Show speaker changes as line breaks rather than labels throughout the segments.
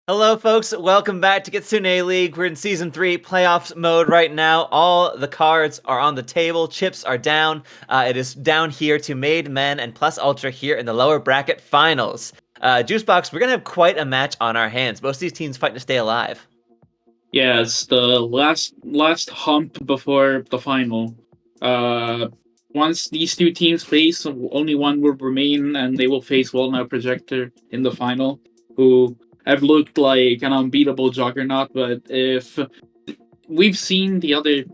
Hello, folks. Welcome back to Kitsune League. We're in Season 3 playoffs mode right now. All the cards are on the table. Chips are down. It is down here to Maid, Men, and Plus Ultra here in the lower bracket finals. Juicebox, we're going to have quite a match on our hands. Most of these teams fighting to stay alive.
Yeah, it's the last hump before the final. Uh, Once these two teams face, only one will remain, and they will face Walnut Projector in the final, who have looked like an unbeatable juggernaut. But if we've seen the other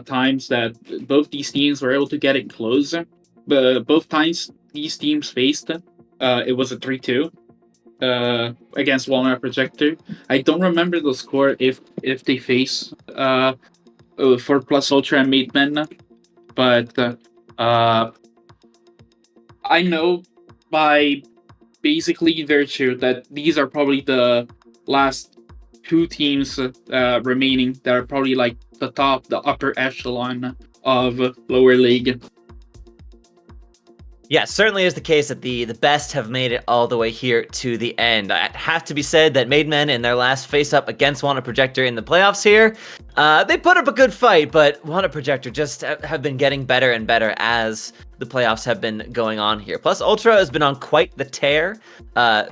times that both these teams were able to get it close, but both times these teams faced, it was a 3-2 against Walmart Projector. I don't remember the score if they face for Plus Ultra and Made Men, but uh, I know by basically virtue that these are probably the last two teams remaining that are probably like the upper echelon of lower league.
Yeah, certainly is the case that the best have made it all the way here to the end. It has to be said that Made Men in their last face-up against Wanted Projector in the playoffs here, they put up a good fight, but Wanted Projector just have been getting better and better as the playoffs have been going on here. Plus, Ultra has been on quite the tear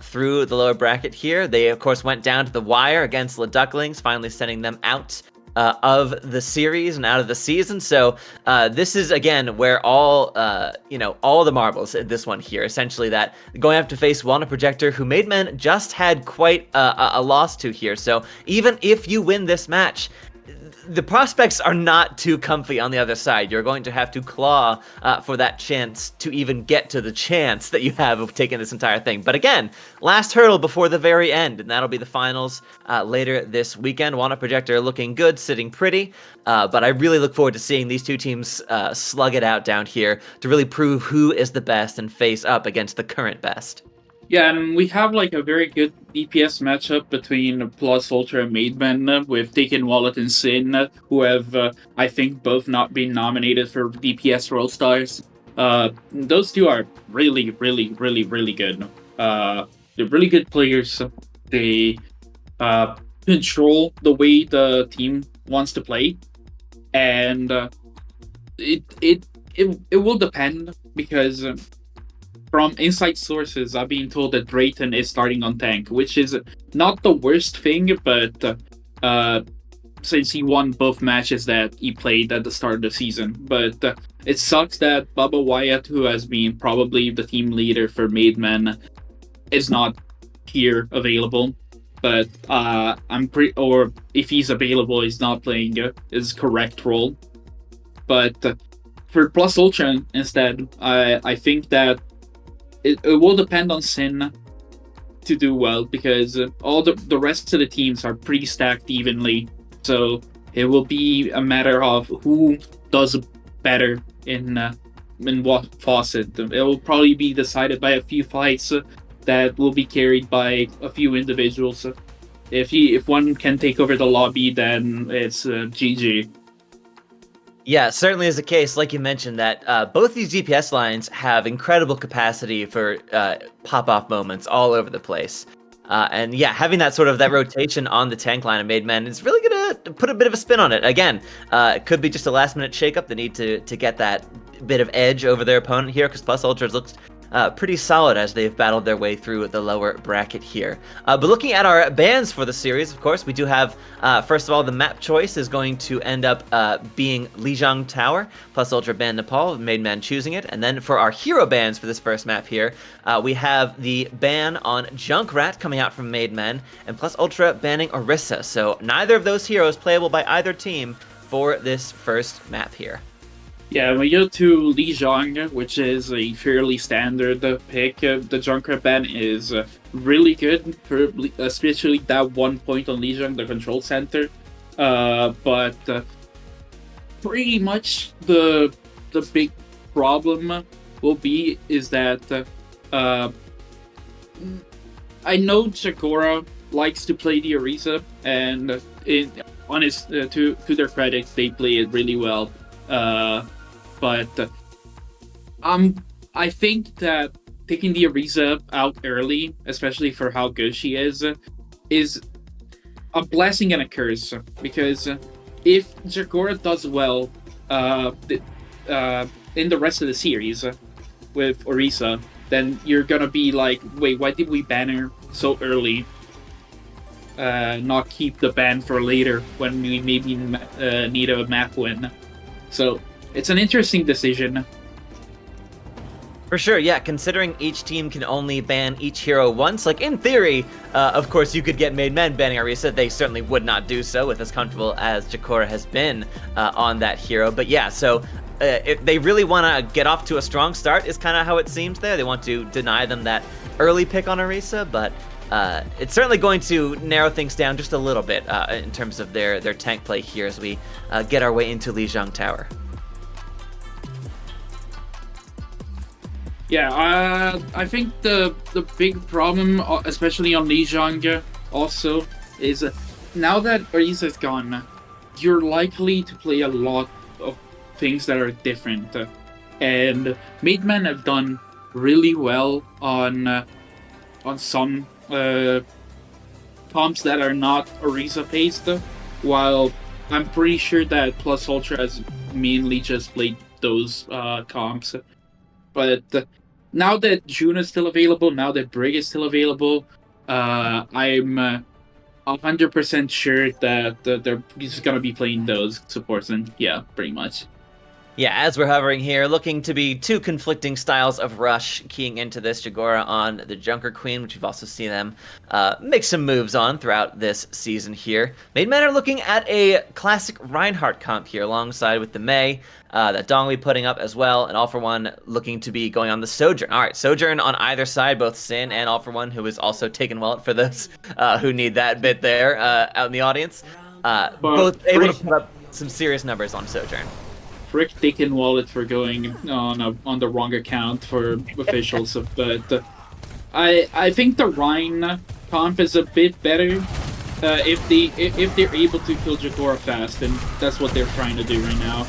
through the lower bracket here. They, of course, went down to the wire against the Ducklings, finally sending them out of the series and out of the season. So this is again where all all the marbles in this one here. Essentially, that going up to face Wanna Projector, who Made Men just had quite a loss to here. So even if you win this match, the prospects are not too comfy on the other side. You're going to have to claw for that chance to even get to the chance that you have of taking this entire thing. But again, last hurdle before the very end, and that'll be the finals later this weekend. Wanna Projector looking good, sitting pretty, but I really look forward to seeing these two teams slug it out down here to really prove who is the best and face up against the current best.
Yeah, and we have like a very good DPS matchup between Plus Ultra and Maidman with Taken Wallet and Sin, who have, I think, both not been nominated for DPS World Stars. Those two are really, really, really, really good. They're really good players. They control the way the team wants to play, and it, it it will depend because from inside sources, I've been told that Drayton is starting on tank, which is not the worst thing, but uh, since he won both matches that he played at the start of the season. But it sucks that Bubba Wyatt, who has been probably the team leader for Maidman, is not here available. But I'm pretty, or if he's available, he's not playing his correct role. But for Plus Ultra instead, I think that it will depend on Sin to do well because all the rest of the teams are pretty stacked evenly. So it will be a matter of who does better in what faucet. It will probably be decided by a few fights that will be carried by a few individuals. If one can take over the lobby, then it's GG.
Yeah, certainly is the case. Like you mentioned, that both these GPS lines have incredible capacity for pop-off moments all over the place. And yeah, having that sort of that rotation on the tank line of Made Men is really gonna put a bit of a spin on it. Again, it could be just a last-minute shakeup. They need to get that bit of edge over their opponent here because Plus Ultras looks pretty solid as they've battled their way through the lower bracket here. But looking at our bans for the series, of course, we do have, first of all, the map choice is going to end up being Lijiang Tower, Plus Ultra ban Nepal, Made Man choosing it. And then for our hero bans for this first map here, we have the ban on Junkrat coming out from Made Men, and Plus Ultra banning Orisa. So neither of those heroes playable by either team for this first map here.
Yeah, we go to Li Zhang, which is a fairly standard pick. The Junkrat ban is really good for especially that one point on Li Zhang, the control center. But pretty much the big problem will be is that I know Chagora likes to play the Orisa, and on his to their credit, they play it really well. But I think that taking the Ariza out early, especially for how good she is, is a blessing and a curse because if Jagora does well in the rest of the series with Orisa, then you're gonna be like, wait, why did we ban her so early? Not keep the ban for later when we maybe need a map win. So it's an interesting decision.
For sure, yeah, considering each team can only ban each hero once, like in theory, of course you could get Maid Men banning Orisa, they certainly would not do so with as comfortable as Jakora has been on that hero, but yeah, so if they really want to get off to a strong start is kind of how it seems there. They want to deny them that early pick on Orisa, but it's certainly going to narrow things down just a little bit in terms of their tank play here as we get our way into Lijiang Tower.
Yeah, I think the big problem, especially on Lijiang, also is now that Orisa is gone, you're likely to play a lot of things that are different, and Maid Men have done really well on some comps that are not Orisa based, while I'm pretty sure that Plus Ultra has mainly just played those comps. But now that June is still available, now that Brig is still available, I'm 100% sure that they're just gonna be playing those supports, and yeah, pretty much.
Yeah, as we're hovering here, looking to be two conflicting styles of rush keying into this. Jagora on the Junker Queen, which we've also seen them make some moves on throughout this season here. Maid Men are looking at a classic Reinhardt comp here alongside with the Mei, that Dong will be putting up as well, and All For One looking to be going on the Sojourn. All right, Sojourn on either side, both Sin and All For One, who is also taking Wallet for those who need that bit there out in the audience. Both able to put up some serious numbers on Sojourn.
Frick taken Wallet for going on the wrong account for officials, but I think the Rhine comp is a bit better if they're able to kill Jagora fast, and that's what they're trying to do right now.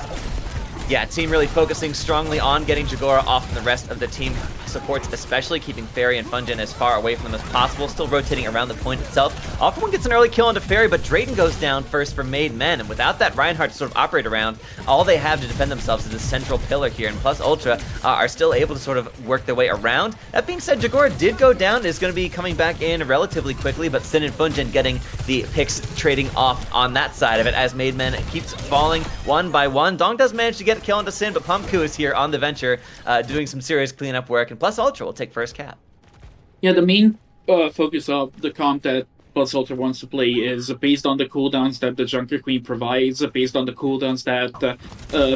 Yeah, team really focusing strongly on getting Jagora off and the rest of the team supports, especially keeping Fairy and Funjin as far away from them as possible, still rotating around the point itself. All For One gets an early kill onto Fairy, but Drayton goes down first for Maid Men, and without that Reinhardt to sort of operate around, all they have to defend themselves is a central pillar here, and Plus Ultra are still able to sort of work their way around. That being said, Jagora did go down, is going to be coming back in relatively quickly, but Sin and Funjin getting the picks trading off on that side of it as Maid Men keeps falling one by one. Dong does manage to get a kill onto Sin, but Pumpku is here on the Venture doing some serious cleanup work, and Plus Ultra will take first cap.
Yeah, the main focus of the comp that Plus Ultra wants to play is based on the cooldowns that the Junker Queen provides, based on the cooldowns that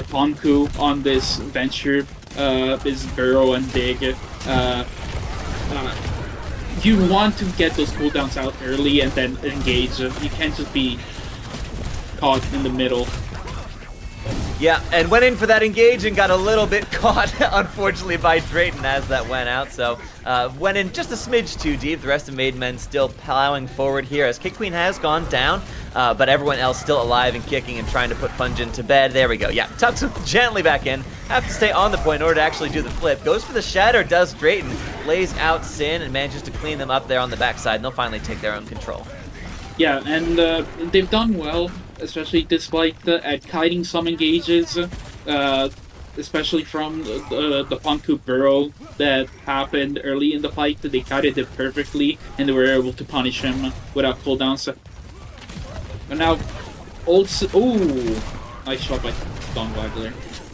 Pumpku on this Venture is Burrow and Dig. You want to get those cooldowns out early and then engage. You can't just be caught in the middle.
Yeah, and went in for that engage and got a little bit caught, unfortunately, by Drayton as that went out. So went in just a smidge too deep. The rest of Maid Men still plowing forward here as Kick Queen has gone down, but everyone else still alive and kicking and trying to put Funjin to bed. There we go. Yeah, tucks him gently back in. Have to stay on the point in order to actually do the flip. Goes for the Shatter, does Drayton. Lays out Sin and manages to clean them up there on the backside, and they'll finally take their own control.
Yeah, and they've done well, especially despite at kiting some engages, especially from the Pumpku Burrow that happened early in the fight. They kited it perfectly, and they were able to punish him without cooldowns. And now, also, ooh, nice shot by Don Wagler.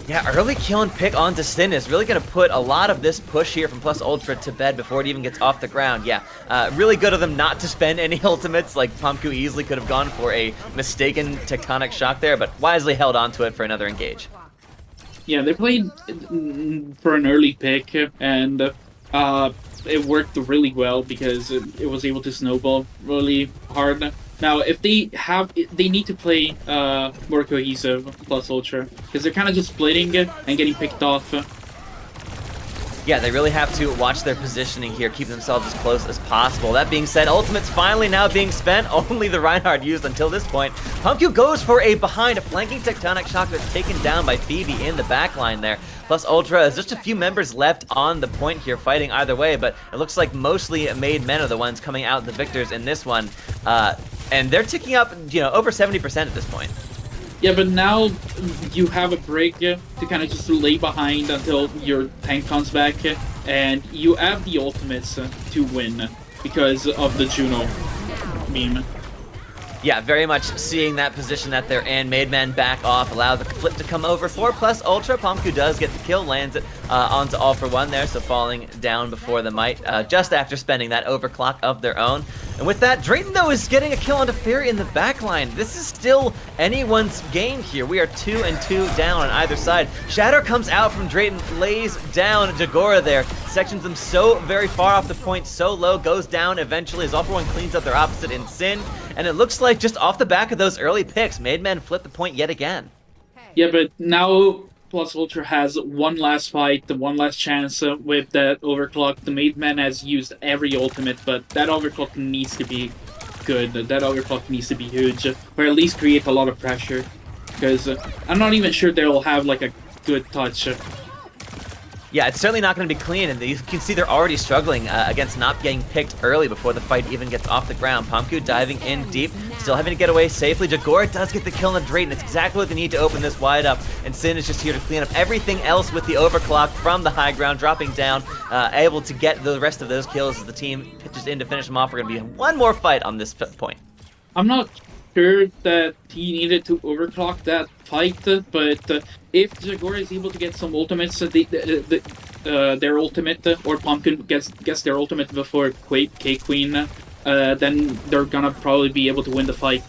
Yeah, early kill and pick onto Sin is really going to put a lot of this push here from Plus Ultra to bed before it even gets off the ground. Yeah, really good of them not to spend any ultimates, like Pumpku easily could have gone for a mistaken Tectonic Shock there, but wisely held onto it for another engage.
Yeah, they played for an early pick, and it worked really well because it was able to snowball really hard. Now, if they need to play more cohesive Plus Ultra, because they're kind of just splitting it and getting picked off.
Yeah, they really have to watch their positioning here, keep themselves as close as possible. That being said, ultimate's finally now being spent. Only the Reinhardt used until this point. Pumpkin goes for a behind, a flanking tectonic shock that's taken down by Phoebe in the backline there. Plus Ultra is just a few members left on the point here fighting either way, but it looks like mostly Maid men are the ones coming out the victors in this one. And they're ticking up, over 70% at this point.
Yeah, but now you have a break to kind of just lay behind until your tank comes back, and you have the ultimates to win because of the Juno meme.
Yeah, very much seeing that position that they're in. Maidman back off, allow the flip to come over for plus Ultra. Pumpku does get the kill, lands it onto All For One there, so falling down before the Might, just after spending that overclock of their own. And with that, Drayton, though, is getting a kill onto Fury in the backline. This is still anyone's game here. We are 2 and 2 down on either side. Shatter comes out from Drayton, lays down Jagora there, sections them so very far off the point, so low, goes down eventually as All For One cleans up their opposite in Sin. And it looks like just off the back of those early picks, Maidmen flip the point yet again.
Yeah, but now Plus Ultra has one last fight, the one last chance with that overclock. The Maidman has used every ultimate, but that overclock needs to be good. That overclock needs to be huge, or at least create a lot of pressure. Because I'm not even sure they'll have like a good touch.
Yeah, it's certainly not going to be clean, and you can see they're already struggling against not getting picked early before the fight even gets off the ground. Pumpku diving in deep, still having to get away safely. Jagora does get the kill on the Drayton. It's exactly what they need to open this wide up, and Sin is just here to clean up everything else with the overclock from the high ground, dropping down, able to get the rest of those kills as the team pitches in to finish them off. We're going to be one more fight on this point.
I'm not sure that he needed to overclock that fight, but if Jagora is able to get some ultimates, their ultimate, or Pumpkin gets their ultimate before K-Queen, then they're gonna probably be able to win the fight.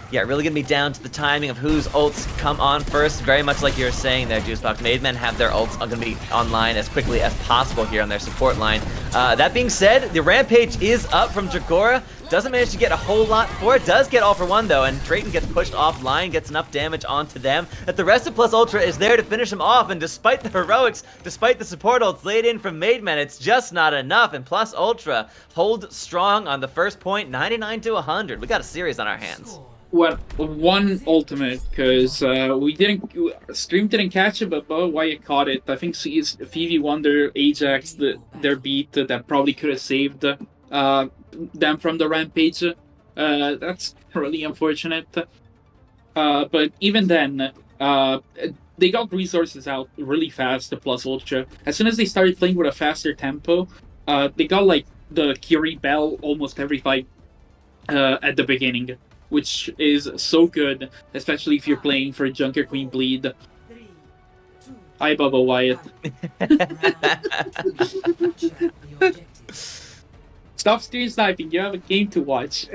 Yeah, really gonna be down to the timing of whose ults come on first. Very much like you were saying there, Juicebox. Maidmen have their ults are gonna be online as quickly as possible here on their support line. That being said, the Rampage is up from Jagora. Doesn't manage to get a whole lot for it. Does get All For One though, and Drayton gets pushed offline, gets enough damage onto them that the rest of Plus Ultra is there to finish him off. And despite the heroics, despite the support ults laid in from Maidmen, it's just not enough. And Plus Ultra hold strong on the first point, 99 to 100. We got a series on our hands.
Well, one ultimate, because Stream didn't catch it, but Wyatt caught it. I think Phoebe Wonder, Ajax, their beat that probably could have saved them from the Rampage. That's really unfortunate. But even then, they got resources out really fast, the Plus Ultra. As soon as they started playing with a faster tempo, they got like the Curie Bell almost every fight at the beginning, which is so good, especially if you're playing for Junker Queen Bleed. Hi, Bubba Wyatt. Stop stream sniping, you have a game to watch.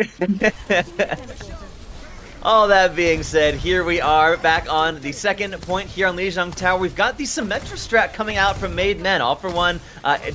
All that being said, here we are back on the second point here on Lijiang Tower. We've got the Symmetra strat coming out from Maidmen, All For One,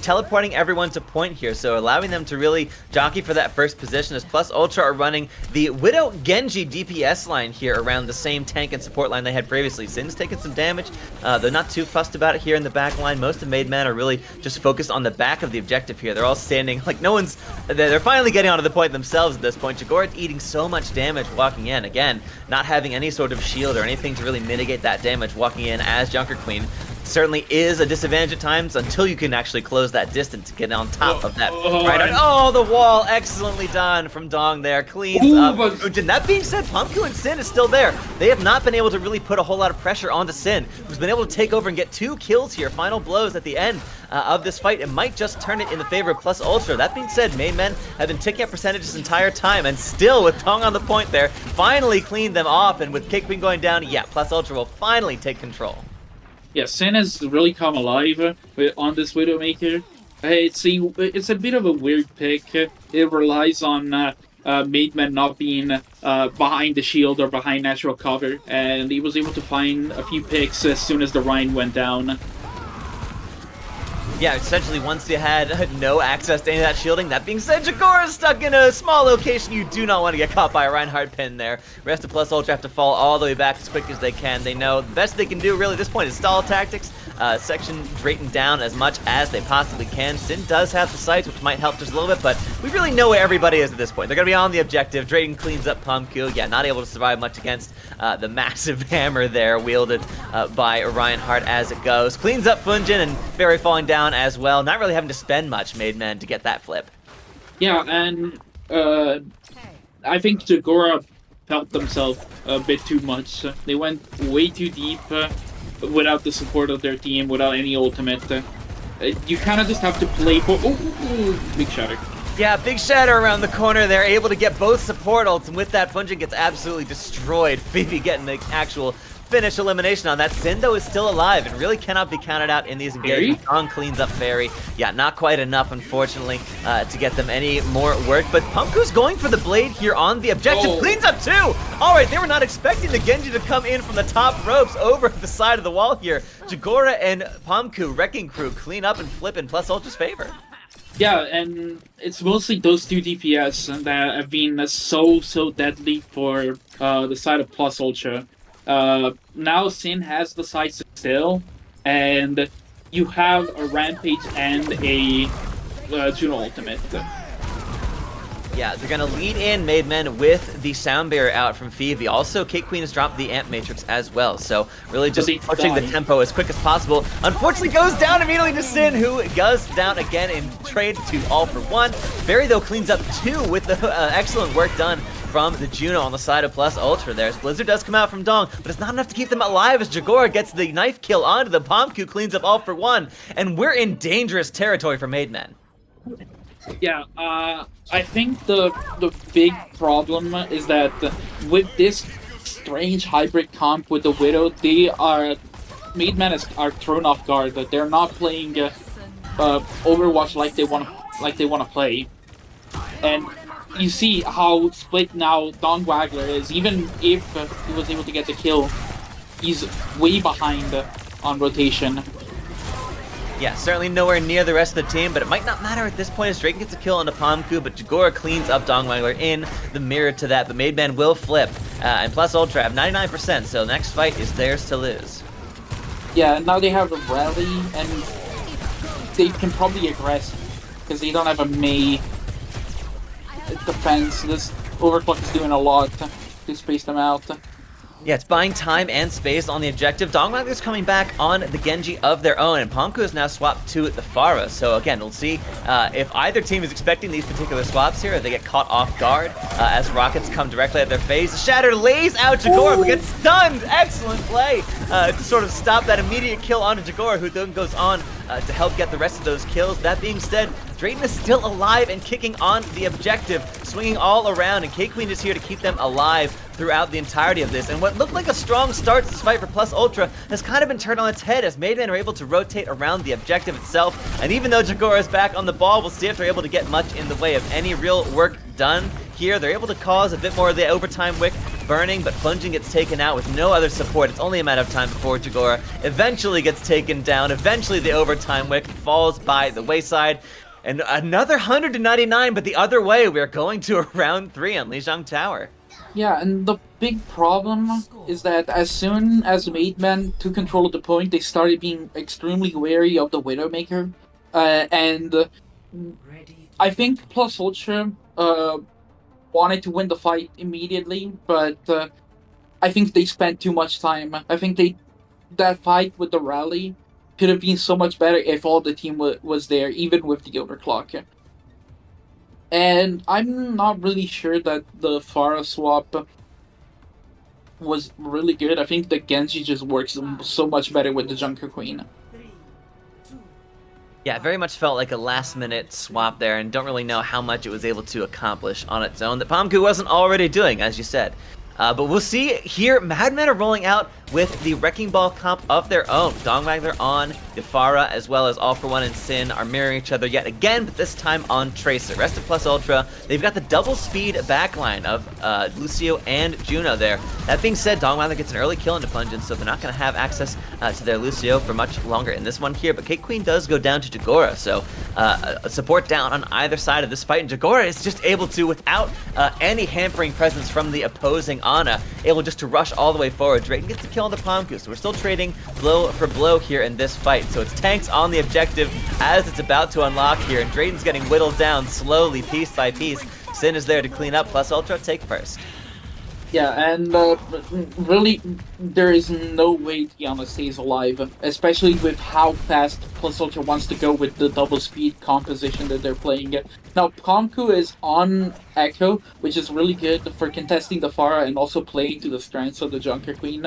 teleporting everyone to point here, so allowing them to really jockey for that first position as Plus Ultra are running the Widow Genji DPS line here around the same tank and support line they had previously. Sin's taking some damage. They're not too fussed about it here in the back line. Most of Maidmen are really just focused on the back of the objective here. They're all standing like no one's... They're finally getting onto the point themselves at this point. Jagora's eating so much damage walking in. Again, not having any sort of shield or anything to really mitigate that damage walking in as Junker Queen certainly is a disadvantage at times until you can actually close that distance to get on top of that. Oh, the wall, excellently done from Dong there, cleans up Ujin. That being said, Pumpku and Sin is still there. They have not been able to really put a whole lot of pressure onto Sin, who's been able to take over and get 2 kills here, final blows at the end of this fight. It might just turn it in the favor of Plus Ultra. That being said, Maidmen have been ticking up percentages this entire time, and still with Dong on the point there, finally cleaned them off, and with K-Queen going down, yeah, Plus Ultra will finally take control.
Yeah, Sin has really come alive on this Widowmaker. It's a bit of a weird pick. It relies on Maidmen not being behind the shield or behind natural cover, and he was able to find a few picks as soon as the Rhine went down.
Yeah, essentially once you had no access to any of that shielding. That being said, Jagora is stuck in a small location. You do not want to get caught by a Reinhardt pin there. Rest of Plus Ultra have to fall all the way back as quick as they can. They know the best they can do really at this point is stall tactics. Section Drayton down as much as they possibly can. Sin does have the sights, which might help just a little bit, but we really know where everybody is at this point. They're going to be on the objective. Drayton cleans up Pumku. Yeah, not able to survive much against the massive hammer there wielded by Reinhardt as it goes. Cleans up Funjin and Barry falling down as well. Not really having to spend much, Maid Men, to get that flip.
Yeah, and I think Jagora felt themselves a bit too much. They went way too deep without the support of their team, without any ultimate. You kind of just have to play for... Oh, big shatter.
Yeah, big shatter around the corner. They're able to get both support ults, and with that, Funjin gets absolutely destroyed. Phoebe getting the actual finish elimination on that. Sin, though, is still alive and really cannot be counted out in these engagements. Kong cleans up Fairy. Yeah, not quite enough, unfortunately, to get them any more work. But Pumku's going for the blade here on the objective.
Oh.
Cleans up, too! All right, they were not expecting the Genji to come in from the top ropes over the side of the wall here. Jagora and Pumku, Wrecking Crew, clean up and flip in Plus Ultra's favor.
Yeah, and it's mostly those two DPS that have been so deadly for the side of Plus Ultra. Now Sin has the sights still, and you have a Rampage and a Juno ultimate.
Yeah, they're going to lead in Maid Men with the Sound Barrier out from Phoebe. Also, Kate Queen has dropped the Amp Matrix as well, so really just pushing the tempo as quick as possible. Unfortunately, goes down immediately to Sin, who goes down again in trade to All for One. Barry, though, cleans up 2 with the excellent work done from the Juno on the side of Plus Ultra there. Blizzard does come out from Dong, but it's not enough to keep them alive as Jagora gets the knife kill onto the Pumku, cleans up All for One, and we're in dangerous territory for Maid Men.
Yeah, I think the big problem is that with this strange hybrid comp with the Widow, Maid Men are thrown off guard. That they're not playing Overwatch like they want to play, and you see how split now Don Wagler is. Even if he was able to get the kill, he's way behind on rotation.
Yeah, certainly nowhere near the rest of the team, but it might not matter at this point as Drake gets a kill on the Pumku, but Jagora cleans up Dongwangler in the mirror to that, but Maid Men will flip. And Plus Ultra have 99%, so the next fight is theirs to lose.
Yeah, now they have a rally, and they can probably aggress, because they don't have a Mei defense. This Overclock is doing a lot to space them out.
Yeah, it's buying time and space on the objective. Dongwangler's coming back on the Genji of their own, and Pumku is now swapped to the Pharah. So again, we'll see if either team is expecting these particular swaps here, or they get caught off guard as rockets come directly at their face. The Shatter lays out Jagora, but gets stunned. Excellent play to sort of stop that immediate kill onto Jagora, who then goes on to help get the rest of those kills. That being said, Drayton is still alive and kicking on the objective, swinging all around, and K-Queen is here to keep them alive throughout the entirety of this. And what looked like a strong start to this fight for Plus Ultra has kind of been turned on its head as Maid Men are able to rotate around the objective itself. And even though Jagora is back on the ball, we'll see if they're able to get much in the way of any real work done here. They're able to cause a bit more of the overtime wick burning, but Plunging gets taken out with no other support. It's only a matter of time before Jagora eventually gets taken down. Eventually the overtime wick falls by the wayside. And another 199, but the other way, we're going to round 3 on Lijiang Tower.
Yeah, and the big problem is that as soon as Maid Men took control of the point, they started being extremely wary of the Widowmaker. And I think Plus Ultra wanted to win the fight immediately, but I think they spent too much time. I think that fight with the rally could have been so much better if all the team was there, even with the overclock. And I'm not really sure that the Pharah swap was really good. I think the Genji just works so much better with the Junker Queen.
Yeah, very much felt like a last-minute swap there, and don't really know how much it was able to accomplish on its own that Pumku wasn't already doing, as you said. But we'll see here. Madmen are rolling out with the Wrecking Ball comp of their own. Dongwagler on Defara, as well as All For One and Sin are mirroring each other yet again, but this time on Tracer. Rest of Plus Ultra, they've got the double speed backline of Lucio and Juno there. That being said, Dongwagler gets an early kill into Plungeon, so they're not going to have access to their Lucio for much longer in this one here, but Cake Queen does go down to Jagora, so support down on either side of this fight, and Jagora is just able to, without any hampering presence from the opposing Ana, able just to rush all the way forward. Drayton gets the kill on the Pomku, so we're still trading blow for blow here in this fight. So it's tanks on the objective as it's about to unlock here, and Drayton's getting whittled down slowly, piece by piece. Sin is there to clean up, Plus Ultra take first.
Yeah, and really, there is no way Diana stays alive, especially with how fast Plus Ultra wants to go with the double speed composition that they're playing. Now, Pomku is on Echo, which is really good for contesting the Pharah and also playing to the strengths of the Junker Queen,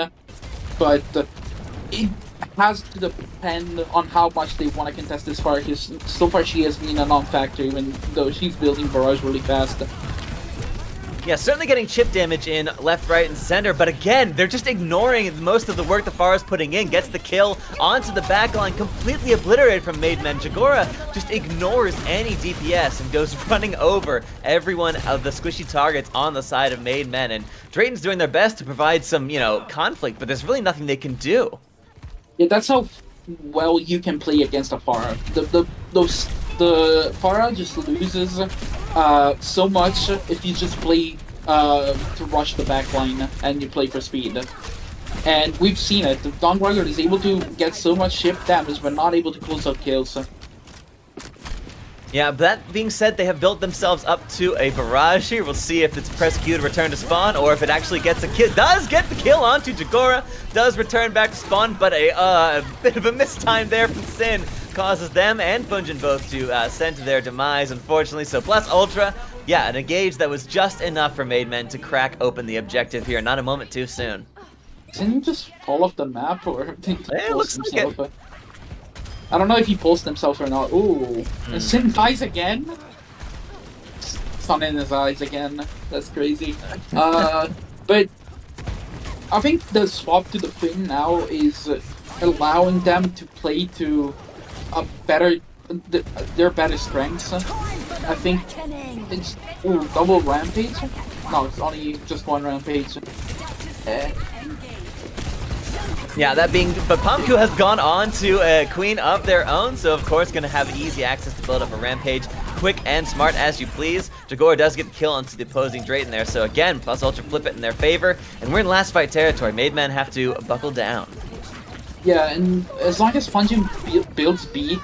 but it has to depend on how much they want to contest this Pharah, because so far she has been a non-factor, even though she's building Barrage really fast.
Yeah, certainly getting chip damage in left, right, and center, but again, they're just ignoring most of the work the Pharah's putting in. Gets the kill onto the backline, completely obliterated from Maid Men. Jagora just ignores any DPS and goes running over every one of the squishy targets on the side of Maid Men, and Drayton's doing their best to provide some, conflict, but there's really nothing they can do.
Yeah, that's how well you can play against a Pharah. The Pharah just loses so much if you just play to rush the backline and you play for speed. And we've seen it. Dongwagler is able to get so much ship damage but not able to close out kills.
Yeah, but that being said, they have built themselves up to a barrage here. We'll see if it's press Q to return to spawn, or if it actually gets a kill. Does get the kill onto Jagora, does return back to spawn, but a bit of a mistime there from Sin causes them and Punjin both to send to their demise, unfortunately. So Plus Ultra, yeah, an engage that was just enough for Maid Men to crack open the objective here. Not a moment too soon.
Didn't he just fall off the map, or did he
It looks like it.
I don't know if he pulls himself or not. Ooh. And Sin dies again? Sun in his eyes again. That's crazy. But I think the swap to the Queen now is allowing them to play to a better, their better strengths. I think it's double rampage. No, it's only just one rampage.
Yeah, that being, but Pomku has gone on to a Queen of their own, so of course going to have easy access to build up a rampage, quick and smart as you please. Jagora does get the kill onto the opposing Drayton there, so again, Plus Ultra flip it in their favor, and we're in last fight territory. Maid Men have to buckle down.
Yeah, and as long as Punjin builds beat,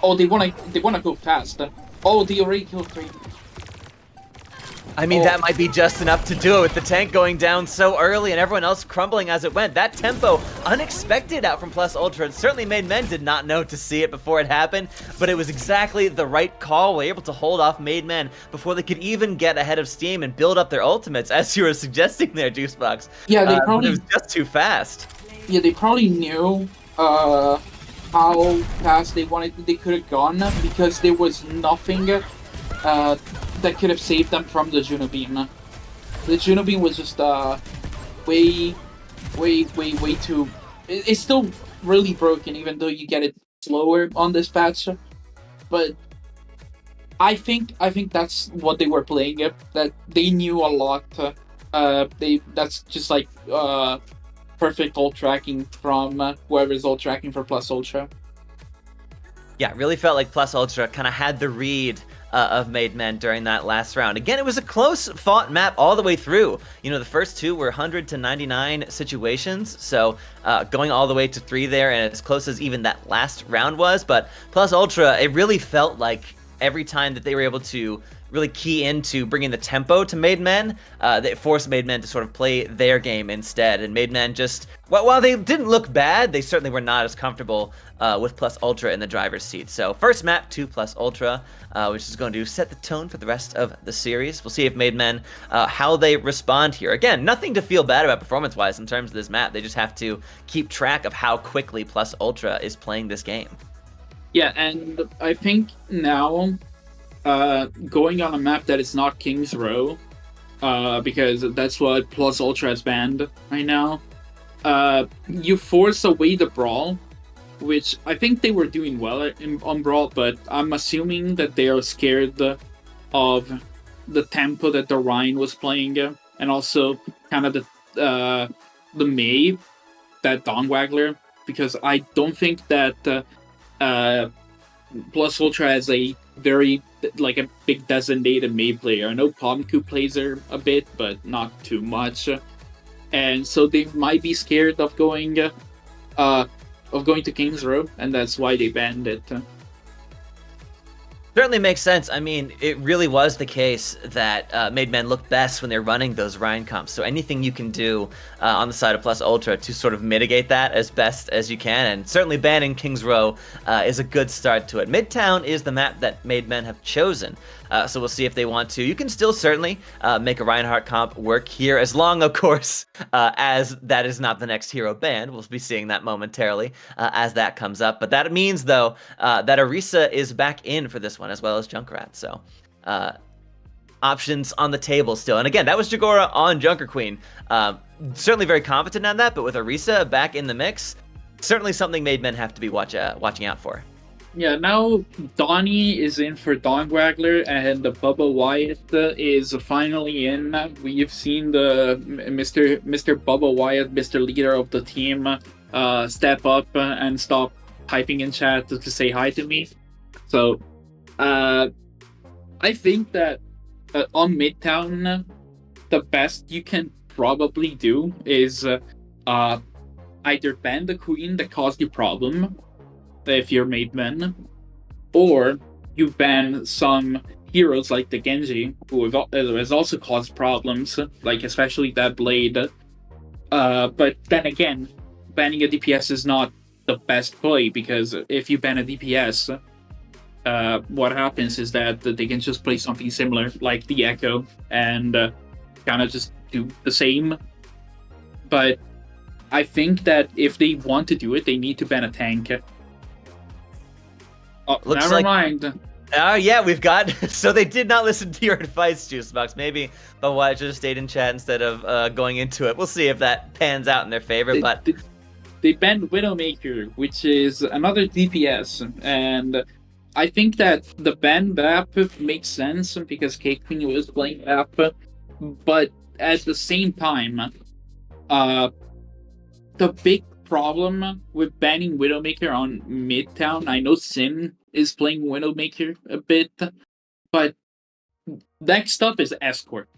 oh, they wanna go fast. Oh, they already killed 3.
I mean, that might be just enough to do it with the tank going down so early and everyone else crumbling as it went. That tempo, unexpected out from Plus Ultra. It certainly Maid Men did not know to see it before it happened, but it was exactly the right call. We're able to hold off Maid Men before they could even get ahead of steam and build up their ultimates, as you were suggesting there, Juicebox.
Yeah, they probably...
It was just too fast.
Yeah, they probably knew how fast they could have gone, because there was nothing that could have saved them from the Juno Beam. The Juno Beam was just way too... It's still really broken, even though you get it slower on this patch. But I think that's what they were playing. That they knew a lot. That's just like perfect ult tracking from whoever's ult tracking for Plus Ultra.
Yeah, it really felt like Plus Ultra kind of had the read of Maid Men during that last round. Again, it was a close fought map all the way through. The first 2 were 100 to 99 situations, so going all the way to 3 there, and as close as even that last round was. But Plus Ultra, it really felt like every time that they were able to really key into bringing the tempo to Maid Men, they forced Maid Men to sort of play their game instead. And Maid Men just, while they didn't look bad, they certainly were not as comfortable with Plus Ultra in the driver's seat. So first map to Plus Ultra, which is going to set the tone for the rest of the series. We'll see if Maid Men, how they respond here. Again, nothing to feel bad about performance-wise in terms of this map. They just have to keep track of how quickly Plus Ultra is playing this game.
Yeah, and I think now, going on a map that is not King's Row, because that's what Plus Ultra has banned right now. You force away the brawl, which I think they were doing well on brawl, but I'm assuming that they are scared of the tempo that the Rhine was playing, and also kind of the May, that Dawn Waggler, because I don't think that uh, Plus Ultra has a very like a big designated May player. I know Pomku plays her a bit, but not too much, and so they might be scared uh, of going to King's Row, and that's why they banned it.
Certainly makes sense. I mean, it really was the case that Made Men look best when they're running those Rhine comps. So anything you can do on the side of Plus Ultra to sort of mitigate that as best as you can, and certainly banning King's Row is a good start to it. Midtown is the map that Made Men have chosen. So we'll see if they want to. You can still certainly make a Reinhardt comp work here, as long, of course, as that is not the next hero banned. We'll be seeing that momentarily as that comes up. But that means, though, that Orisa is back in for this one, as well as Junkrat. So options on the table still. And again, that was Jagora on Junker Queen. Certainly very competent on that, but with Orisa back in the mix, certainly something Made Men have to be watching out for.
Yeah, now Donnie is in for Dawn Waggler, and the Bubba Wyatt is finally in. We've seen the Mr. Bubba Wyatt, Mr. Leader of the team, step up and stop typing in chat to say hi to me. So, I think that on Midtown, the best you can probably do is either ban the queen that caused you problem if you're Made Men, or you ban some heroes like the Genji, who has also caused problems, like especially that Blade. But then again, banning a DPS is not the best play, because if you ban a DPS, what happens is that they can just play something similar, like the Echo, and kind of just do the same. But I think that if they want to do it, they need to ban a tank. Oh,
Looks
never
like,
mind.
Oh, yeah, we've got... So they did not listen to your advice, Juicebox. Maybe Bawai should have stayed in chat instead of going into it. We'll see if that pans out in their favor, but...
They banned Widowmaker, which is another DPS, and I think that the ban BAP makes sense because Cake Queen was playing BAP, but at the same time, the big problem with banning Widowmaker on Midtown, I know Sin is playing Widowmaker a bit, but next up is Escort.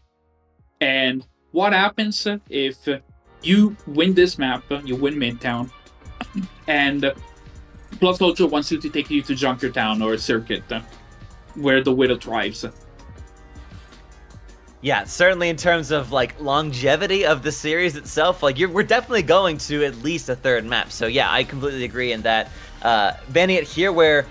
And what happens if you win this map, you win Midtown, and Plus Ultra wants you to take you to Junkertown or Circuit, where the Widow thrives?
Yeah, certainly in terms of like longevity of the series itself, like we're definitely going to at least a third map. So yeah, I completely agree in that banning it here, where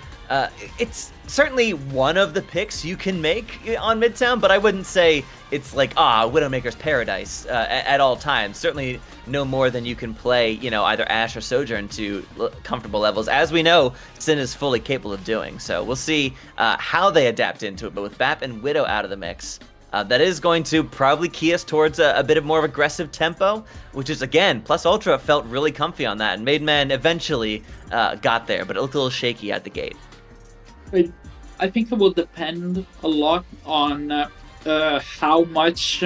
it's certainly one of the picks you can make on Midtown, but I wouldn't say it's like Widowmaker's paradise at all times. Certainly no more than you can play, either Ashe or Sojourn to comfortable levels, as we know Sin is fully capable of doing. So we'll see how they adapt into it. But with BAP and Widow out of the mix, that is going to probably key us towards a bit of more of aggressive tempo, which is, again, Plus Ultra felt really comfy on that, and Made Men eventually got there, but it looked a little shaky at the gate.
I think it will depend a lot on how much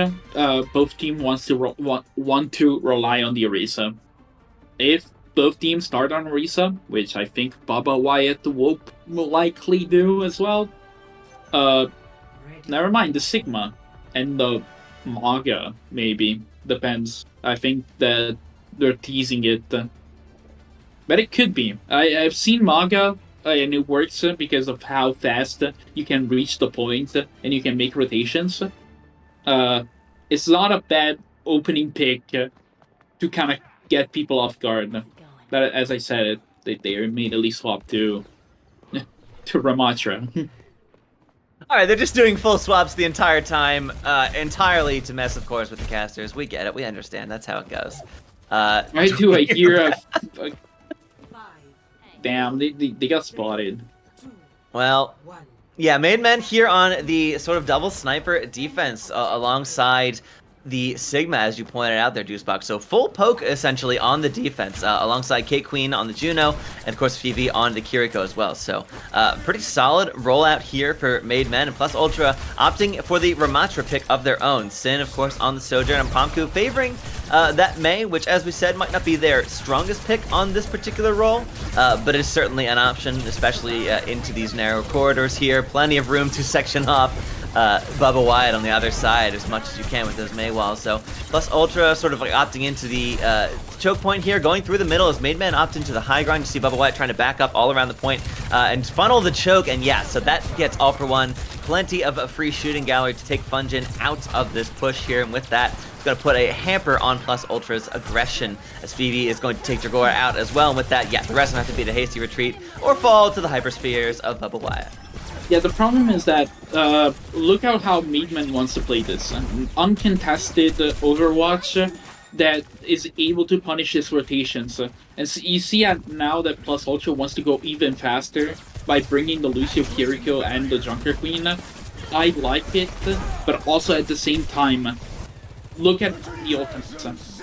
both teams want to rely on the Orisa. If both teams start on Orisa, which I think Bubba Wyatt will likely do as well, never mind the Sigma and the Maga, maybe. Depends. I think that they're teasing it. But it could be. I've seen Maga, and it works because of how fast you can reach the point and you can make rotations. It's not a bad opening pick to kind of get people off guard. But as I said, they immediately swap to Ramatra.
All right, they're just doing full swaps the entire time, entirely to mess, of course, with the casters. We get it. We understand. That's how it goes.
I do. I hear damn, they got spotted.
Well, Yeah, Maid Men here on the sort of double sniper defense alongside the Sigma, as you pointed out there, Juicebox. So full poke, essentially, on the defense, alongside Kate Queen on the Juno, and of course Phoebe on the Kiriko as well. So pretty solid rollout here for Maid Men, and Plus Ultra opting for the Ramatra pick of their own. Sin, of course, on the Sojourn, and Pomku favoring that Mei, which, as we said, might not be their strongest pick on this particular role, but is certainly an option, especially into these narrow corridors here. Plenty of room to section off Bubba Wyatt on the other side as much as you can with those Mei walls. So Plus Ultra sort of like opting into the choke point here, going through the middle as Maid Men opt into the high ground. You see Bubba Wyatt trying to back up all around the point and funnel the choke, and yeah, so that gets all for one. Plenty of a free shooting gallery to take Funjin out of this push here, and with that, it's going to put a hamper on Plus Ultra's aggression as Phoebe is going to take Dragora out as well, and with that, yeah, the rest will have to be the hasty retreat or fall to the hyperspheres of Bubba Wyatt.
Yeah, the problem is that, look at how Maidman wants to play this. An uncontested Overwatch that is able to punish his rotations. And so you see now that Plus Ultra wants to go even faster by bringing the Lucio Kiriko and the Junker Queen. I like it, but also at the same time, look at the ultimates.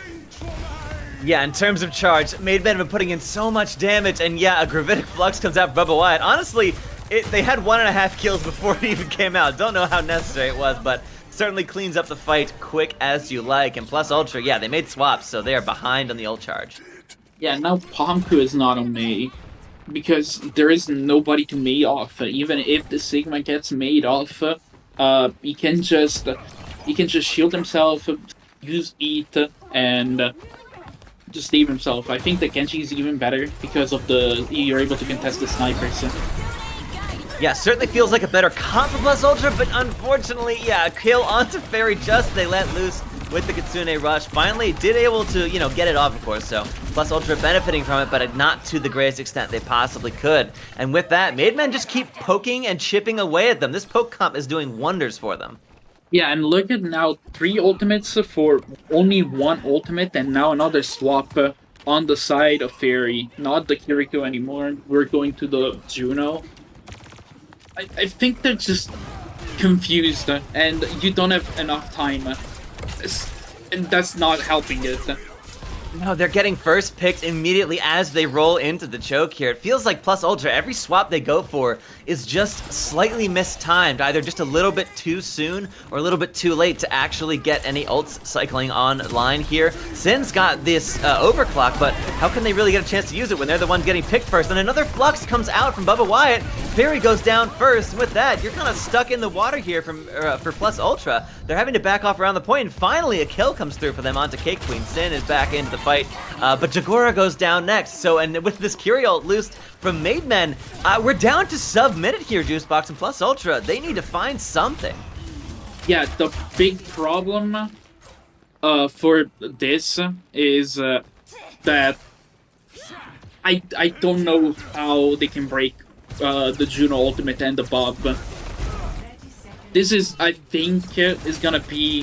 Yeah, in terms of charge, Maid Men have been putting in so much damage, and yeah, a Gravitic Flux comes out for Bubba Wyatt. Honestly, they had 1.5 kills before it even came out. Don't know how necessary it was, but certainly cleans up the fight quick as you like. And Plus Ultra, yeah, they made swaps, so they are behind on the ult charge.
Yeah, now Pomku is not on Mei, because there is nobody to Mei off. Even if the Sigma gets made off, he can just shield himself, use Eat, and just save himself. I think the Genji is even better because of you're able to contest the snipers.
Yeah, certainly feels like a better comp for Plus Ultra, but unfortunately, yeah, a kill onto Fairy just they let loose with the Kitsune rush. Finally did able to, get it off, of course, so Plus Ultra benefiting from it, but not to the greatest extent they possibly could. And with that, Maid Men just keep poking and chipping away at them. This poke comp is doing wonders for them.
Yeah, and look at now, 3 ultimates for only 1 ultimate, and now another swap on the side of Fairy. Not the Kiriko anymore, we're going to the Juno. I think they're just confused, and you don't have enough time, and that's not helping it.
No, they're getting first picked immediately as they roll into the choke here. It feels like Plus Ultra, every swap they go for is just slightly mistimed, either just a little bit too soon or a little bit too late to actually get any ults cycling online here. Sin's got this overclock, but how can they really get a chance to use it when they're the ones getting picked first? And another Flux comes out from Bubba Wyatt. Fairy goes down first, and with that, you're kind of stuck in the water here for Plus Ultra. They're having to back off around the point, and finally a kill comes through for them onto Cake Queen. Sin is back into the fight, but Jagora goes down next. So, and with this Curie ult loosed from Maid Men, we're down to sub-minute here, Juicebox, and Plus Ultra. They need to find something.
Yeah, the big problem for this is that I don't know how they can break the Juno ultimate and the Bob. This is, I think, is gonna be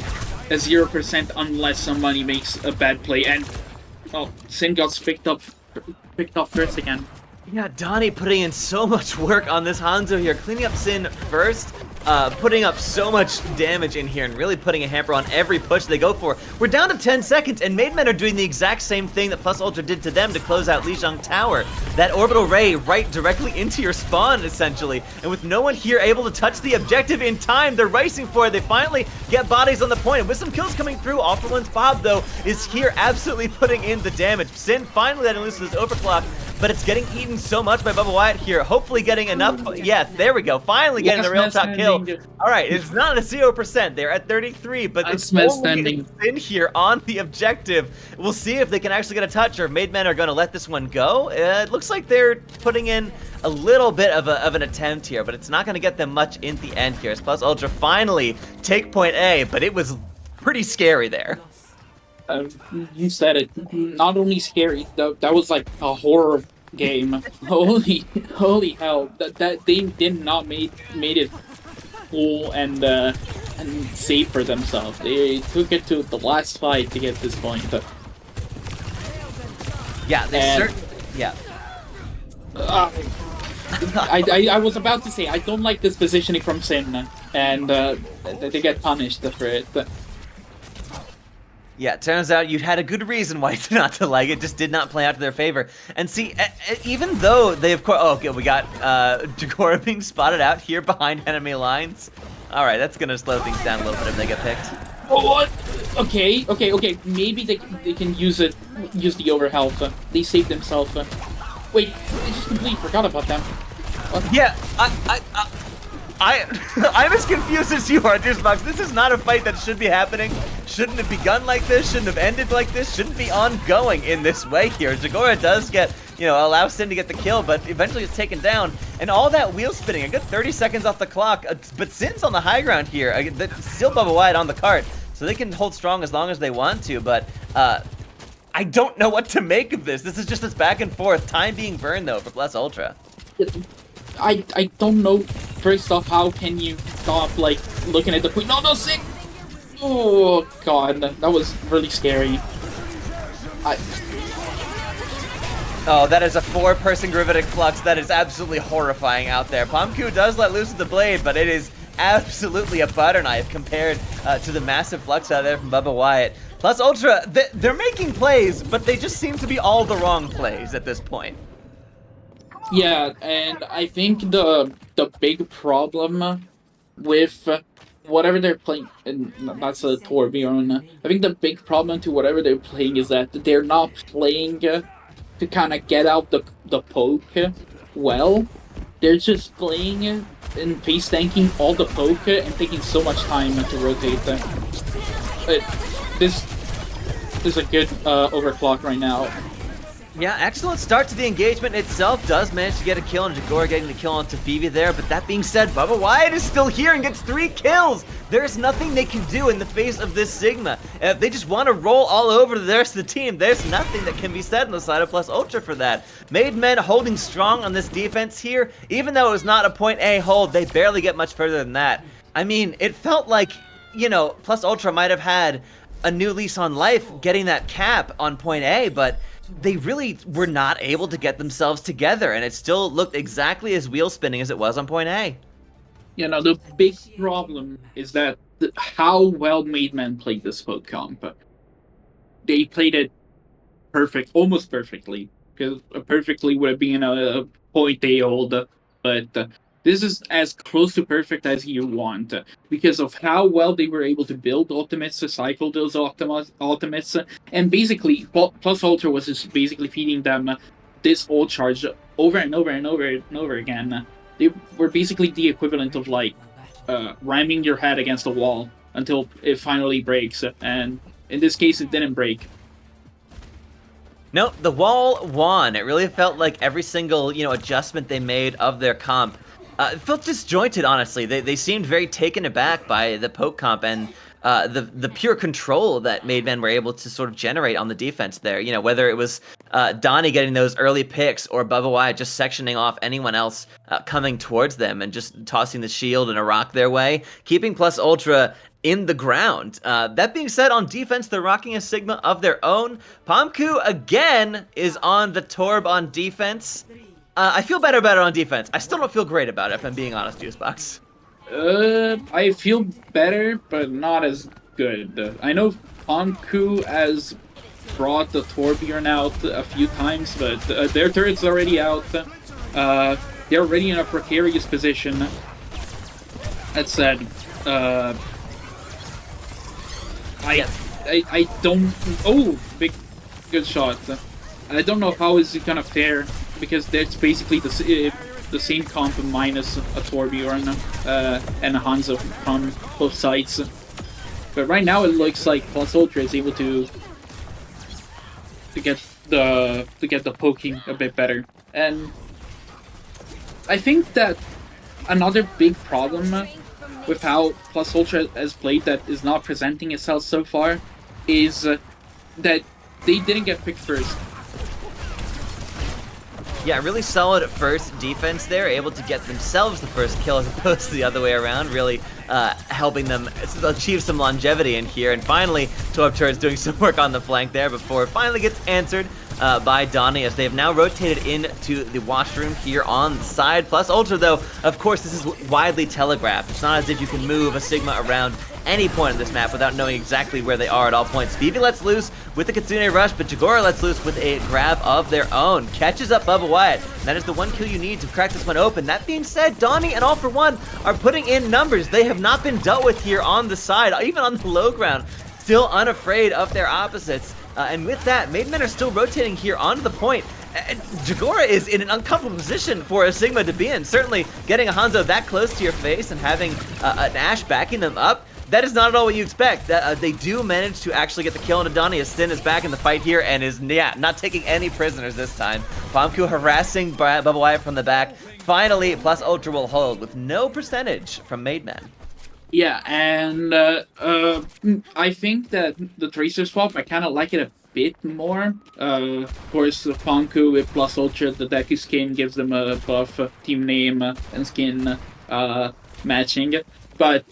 a 0% unless somebody makes a bad play. And Sin got picked up first again.
Yeah, Donnie putting in so much work on this Hanzo here, cleaning up Sin first, putting up so much damage in here and really putting a hamper on every push they go for. We're down to 10 seconds, and Maid Men are doing the exact same thing that Plus Ultra did to them to close out Lijiang Tower. That orbital ray right directly into your spawn, essentially. And with no one here able to touch the objective in time, they're racing for it. They finally get bodies on the point, and with some kills coming through, All For One's Bob, though, is here absolutely putting in the damage. Sin finally letting loose this overclock, but it's getting eaten so much by Bubba Wyatt here. Hopefully getting enough. Yeah, there we go. Finally getting the real top kill. All right, it's not a 0%. They're at 33, but it's only Sin here on the objective. We'll see if they can actually get a touch, or if Maid Men are going to let this one go. It looks like they're putting in a little bit of an attempt here, but it's not going to get them much in the end here. As Plus Ultra finally take point A, but it was pretty scary there.
You said it. Not only scary, that was like a horror game. holy hell! That they did not made it cool and safe for themselves. They took it to the last fight to get this point.
Yeah, they certainly. Yeah.
I was about to say I don't like this positioning from Sin, and they get punished for it.
Yeah, turns out you had a good reason why not to like it, just did not play out to their favor. And see, even though they of course, oh, okay, we got Jagora being spotted out here behind enemy lines. All right, that's gonna slow things down a little bit if they get picked.
Oh, what? Okay. Maybe they can use the overhealth. They saved themselves. Wait, I just completely forgot about them.
Yeah, I'm as confused as you are, Juicebox. This is not a fight that should be happening. Shouldn't have begun like this. Shouldn't have ended like this. Shouldn't be ongoing in this way here. Jagora does get, allow Sin to get the kill, but eventually it's taken down. And all that wheel spinning, a good 30 seconds off the clock. But Sin's on the high ground here. Still Bubba Wyatt on the cart, so they can hold strong as long as they want to. But I don't know what to make of this. This is just this back and forth. Time being burned, though, for Plus Ultra.
I don't know. First off, how can you stop, like, looking at the point? No, Sin! Oh, God. That was really scary.
Oh, that is a 4-person Gravitic Flux. That is absolutely horrifying out there. Pomku does let loose with the blade, but it is absolutely a butter knife compared to the massive flux out there from Bubba Wyatt. Plus Ultra, they're making plays, but they just seem to be all the wrong plays at this point.
Yeah, and I think the big problem with whatever they're playing, and that's a Torbjorn, I think the big problem to whatever they're playing is that they're not playing to kind of get out the poke well. They're just playing and face tanking all the poke and taking so much time to rotate them. This is a good overclock right now.
Yeah, excellent start to the engagement itself. Does manage to get a kill, and Jagora getting the kill on Tafivi there. But that being said, Bubba Wyatt is still here and gets 3 kills. There's nothing they can do in the face of this Sigma. If they just want to roll all over the rest of the team, there's nothing that can be said on the side of Plus Ultra for that. Maid Men holding strong on this defense here. Even though it was not a point A hold, they barely get much further than that. I mean, it felt like, Plus Ultra might have had a new lease on life getting that cap on point A, but they really were not able to get themselves together, and it still looked exactly as wheel spinning as it was on point A.
The big problem is that how well Maid Men played this poke comp. They played it almost perfectly, because perfectly would have been a point A hold, but this is as close to perfect as you want, because of how well they were able to build ultimates, to cycle those ultimates, and basically, Plus Ultra was just basically feeding them this ult charge over and over and over and over again. They were basically the equivalent of, like, ramming your head against a wall until it finally breaks, and in this case, it didn't break.
No, the wall won. It really felt like every single, adjustment they made of their comp it felt disjointed, honestly. They seemed very taken aback by the poke comp and the pure control that Maid Men were able to sort of generate on the defense there. Whether it was Donnie getting those early picks or Bubba Wyatt just sectioning off anyone else coming towards them and just tossing the shield and a rock their way, keeping Plus Ultra in the ground. That being said, on defense, they're rocking a Sigma of their own. Pomku, again, is on the Torb on defense. I feel better about it on defense. I still don't feel great about it, if I'm being honest, Juicebox.
I feel better, but not as good. I know Pomku has brought the Torbjorn out a few times, but their turret's already out. They're already in a precarious position. That said, I don't... Oh, good shot. I don't know how is it gonna fare, because that's basically the same comp minus a Torbjorn and a Hanzo from both sides. But right now it looks like Plus Ultra is able to get the poking a bit better. And I think that another big problem with how Plus Ultra has played that is not presenting itself so far is that they didn't get picked first.
Yeah, really solid first defense there, able to get themselves the first kill as opposed to the other way around, really helping them achieve some longevity in here. And finally, Torb Turret's doing some work on the flank there before it finally gets answered by Donnie as they have now rotated into the washroom here on the side. Plus Ultra, though, of course, this is widely telegraphed. It's not as if you can move a Sigma around any point of this map without knowing exactly where they are at all points. Vivi lets loose with the Kitsune rush, but Jagora lets loose with a grab of their own. Catches up Bubba Wyatt. That is the one kill you need to crack this one open. That being said, Donnie and All For One are putting in numbers. They have not been dealt with here on the side, even on the low ground. Still unafraid of their opposites. And with that, Maid Men are still rotating here onto the point. And Jagora is in an uncomfortable position for a Sigma to be in. Certainly, getting a Hanzo that close to your face and having an Ashe backing them up, that is not at all what you expect. They do manage to actually get the kill on Donnie as Sin is back in the fight here and is, not taking any prisoners this time. Pomku harassing Bubba Wyatt from the back. Finally, Plus Ultra will hold with no percentage from Maid Men.
Yeah, and I think that the Tracer swap, I kind of like it a bit more. Of course, the Ponku with Plus Ultra, the Deku skin gives them a buff, team name, and skin matching. But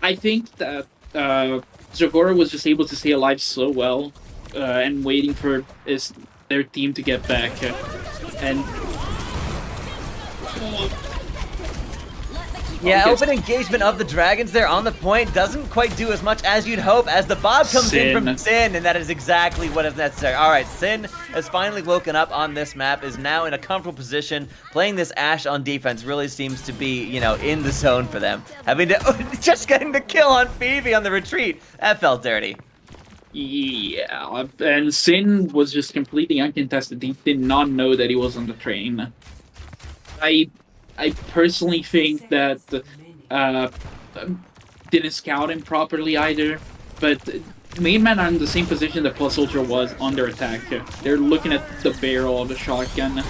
I think that Jagora was just able to stay alive so well and waiting for their team to get back. And
yeah, open engagement of the Dragons there on the point doesn't quite do as much as you'd hope as the Bob comes in from Sin, and that is exactly what is necessary. All right, Sin has finally woken up on this map, is now in a comfortable position. Playing this Ashe on defense really seems to be, in the zone for them. Having to, just getting the kill on Phoebe on the retreat, that felt dirty.
Yeah, and Sin was just completely uncontested. He did not know that he was on the train. I personally think that didn't scout him properly either, but Maid Men are in the same position that Plus Ultra was on their attack. They're looking at the barrel of the shotgun.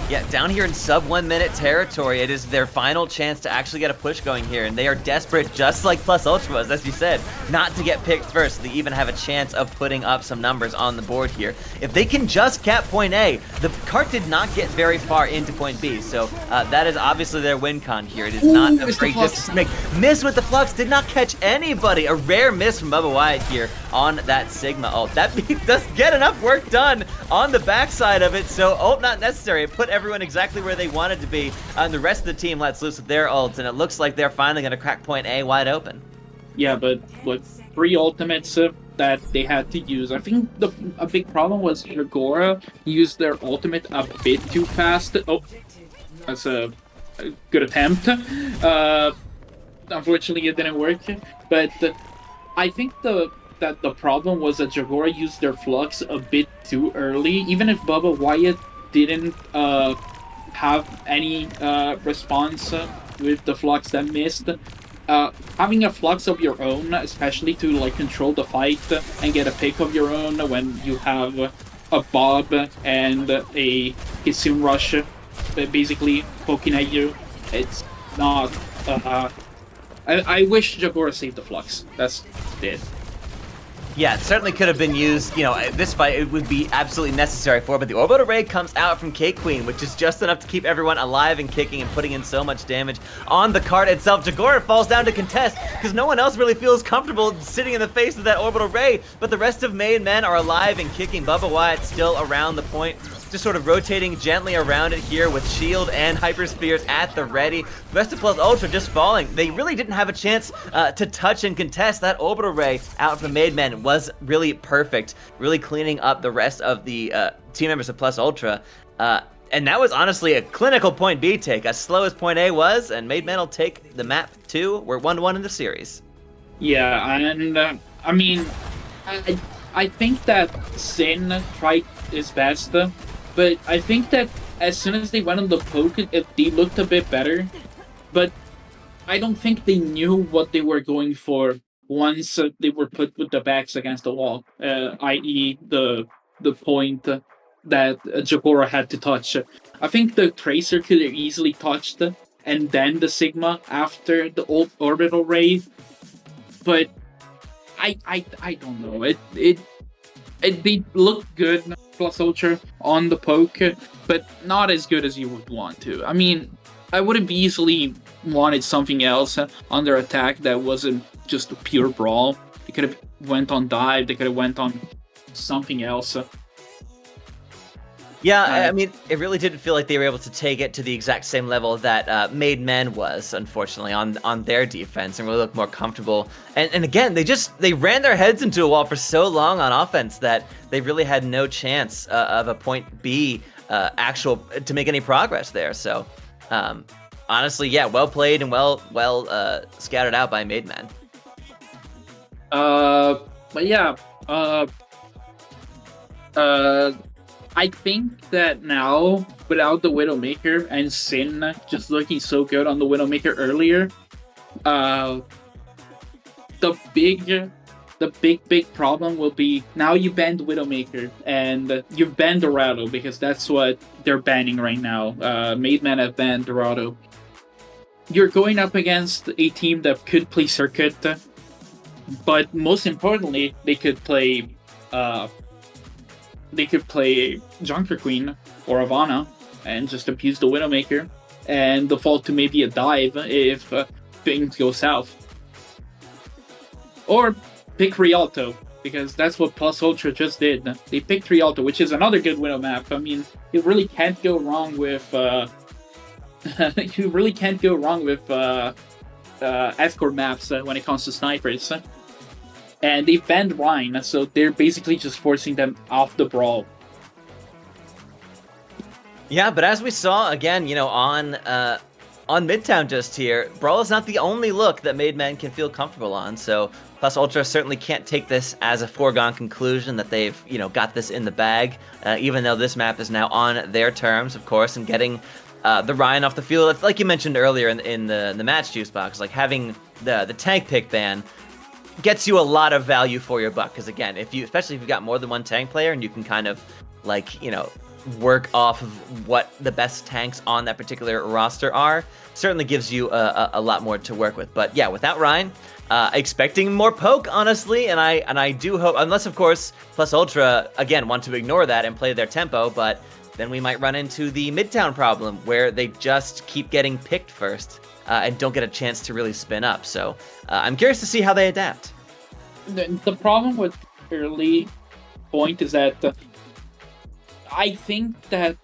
Yeah, down here in sub 1 minute territory, it is their final chance to actually get a push going here, and they are desperate, just like Plus Ultra was, as you said, not to get picked first, so they even have a chance of putting up some numbers on the board here. If they can just cap point A, the cart did not get very far into point B, so that is obviously their win con here. It is not a great distance to make. Miss with the Flux, did not catch anybody. A rare miss from Bubba Wyatt here on that Sigma ult. That does get enough work done on the backside of it, so ult not necessary. It put everyone exactly where they wanted to be, and the rest of the team lets loose with their ults, and it looks like they're finally going to crack point A wide open.
Yeah, but with 3 ultimates that they had to use, I think a big problem was Jagora used their ultimate a bit too fast. Oh, that's a good attempt. Unfortunately, it didn't work, but I think that the problem was that Jagora used their Flux a bit too early. Even if Bubba Wyatt didn't have any response with the Flux that missed, having a Flux of your own, especially to control the fight and get a pick of your own when you have a Bob and a Kitsune rush basically poking at you, it's not. I wish Jagora saved the Flux. That's it.
Yeah, it certainly could have been used, this fight it would be absolutely necessary for, but the orbital ray comes out from K-Queen, which is just enough to keep everyone alive and kicking and putting in so much damage on the card itself. Jagora falls down to contest, because no one else really feels comfortable sitting in the face of that orbital ray, but the rest of Maid Men are alive and kicking. Bubba Wyatt still around the point, just sort of rotating gently around it here with shield and hyper spears at the ready. The rest of Plus Ultra just falling. They really didn't have a chance to touch and contest. That orbital ray out from Maid Men was really perfect, really cleaning up the rest of the team members of Plus Ultra. And that was honestly a clinical point B take, as slow as point A was, and Maid Men will take the map too. We're 1-1 in the series.
Yeah, and I mean, I think that Sin tried his best, but I think that as soon as they went on the poke, they looked a bit better. But I don't think they knew what they were going for once they were put with the backs against the wall, i.e. the point that Jagora had to touch. I think the Tracer could have easily touched and then the Sigma after the old orbital ray, but I don't know. They look good, Plus Ultra, on the poke, but not as good as you would want to. I mean, I would have easily wanted something else on their attack that wasn't just a pure brawl. They could have went on dive, they could have went on something else.
Yeah,
Uh,
I mean, it really didn't feel like they were able to take it to the exact same level that Made Men was, unfortunately, on their defense, and really look more comfortable. And again, they ran their heads into a wall for so long on offense that they really had no chance of a point B actual to make any progress there. So, um, honestly, yeah, well played and well scouted out by Made Men.
but yeah, uh, uh, I think that now, without the Widowmaker and Sin just looking so good on the Widowmaker earlier, uh, the big problem will be now you banned Widowmaker and you've banned Dorado because that's what they're banning right now. Made Men have banned Dorado. You're going up against a team that could play Circuit, but most importantly, uh, they could play Junker Queen or Ivana and just abuse the Widowmaker and default to maybe a dive if things go south. Or pick Rialto, because that's what Plus Ultra just did. They picked Rialto, which is another good Widow map. I mean, you really can't go wrong with you really can't go wrong with escort maps when it comes to snipers. And they banned Rhine, so they're basically just forcing them off the brawl.
Yeah, but as we saw again, on Midtown just here, Brawl is not the only look that Made Men can feel comfortable on. So Plus Ultra certainly can't take this as a foregone conclusion that they've got this in the bag. Even though this map is now on their terms, of course, and getting the Ryan off the field, like you mentioned earlier in the match juice box, like having the tank pick ban gets you a lot of value for your buck. Because again, especially if you've got more than one tank player and you can kind of work off of what the best tanks on that particular roster are, certainly gives you a lot more to work with. But yeah, without Ryan, expecting more poke, honestly, and I do hope, unless of course Plus Ultra again want to ignore that and play their tempo, but then we might run into the Midtown problem where they just keep getting picked first and don't get a chance to really spin up. So I'm curious to see how they adapt.
The problem with early point is that I think that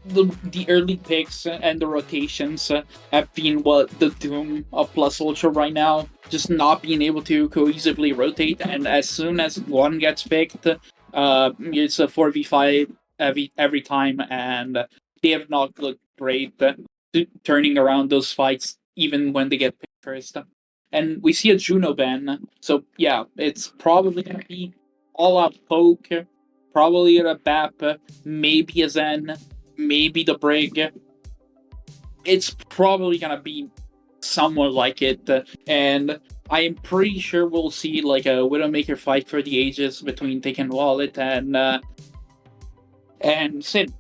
the early picks and the rotations have been what the doom of Plus Ultra right now. Just not being able to cohesively rotate, and as soon as one gets picked, it's a 4v5 every time, and they have not looked great turning around those fights even when they get picked first. And we see a Juno ban, so yeah, it's probably gonna be all out poke, probably a BAP, maybe a Zen, maybe the Brig. It's probably gonna be somewhat like it, and I am pretty sure we'll see like a Widowmaker fight for the ages between Taken Wallet and Sid.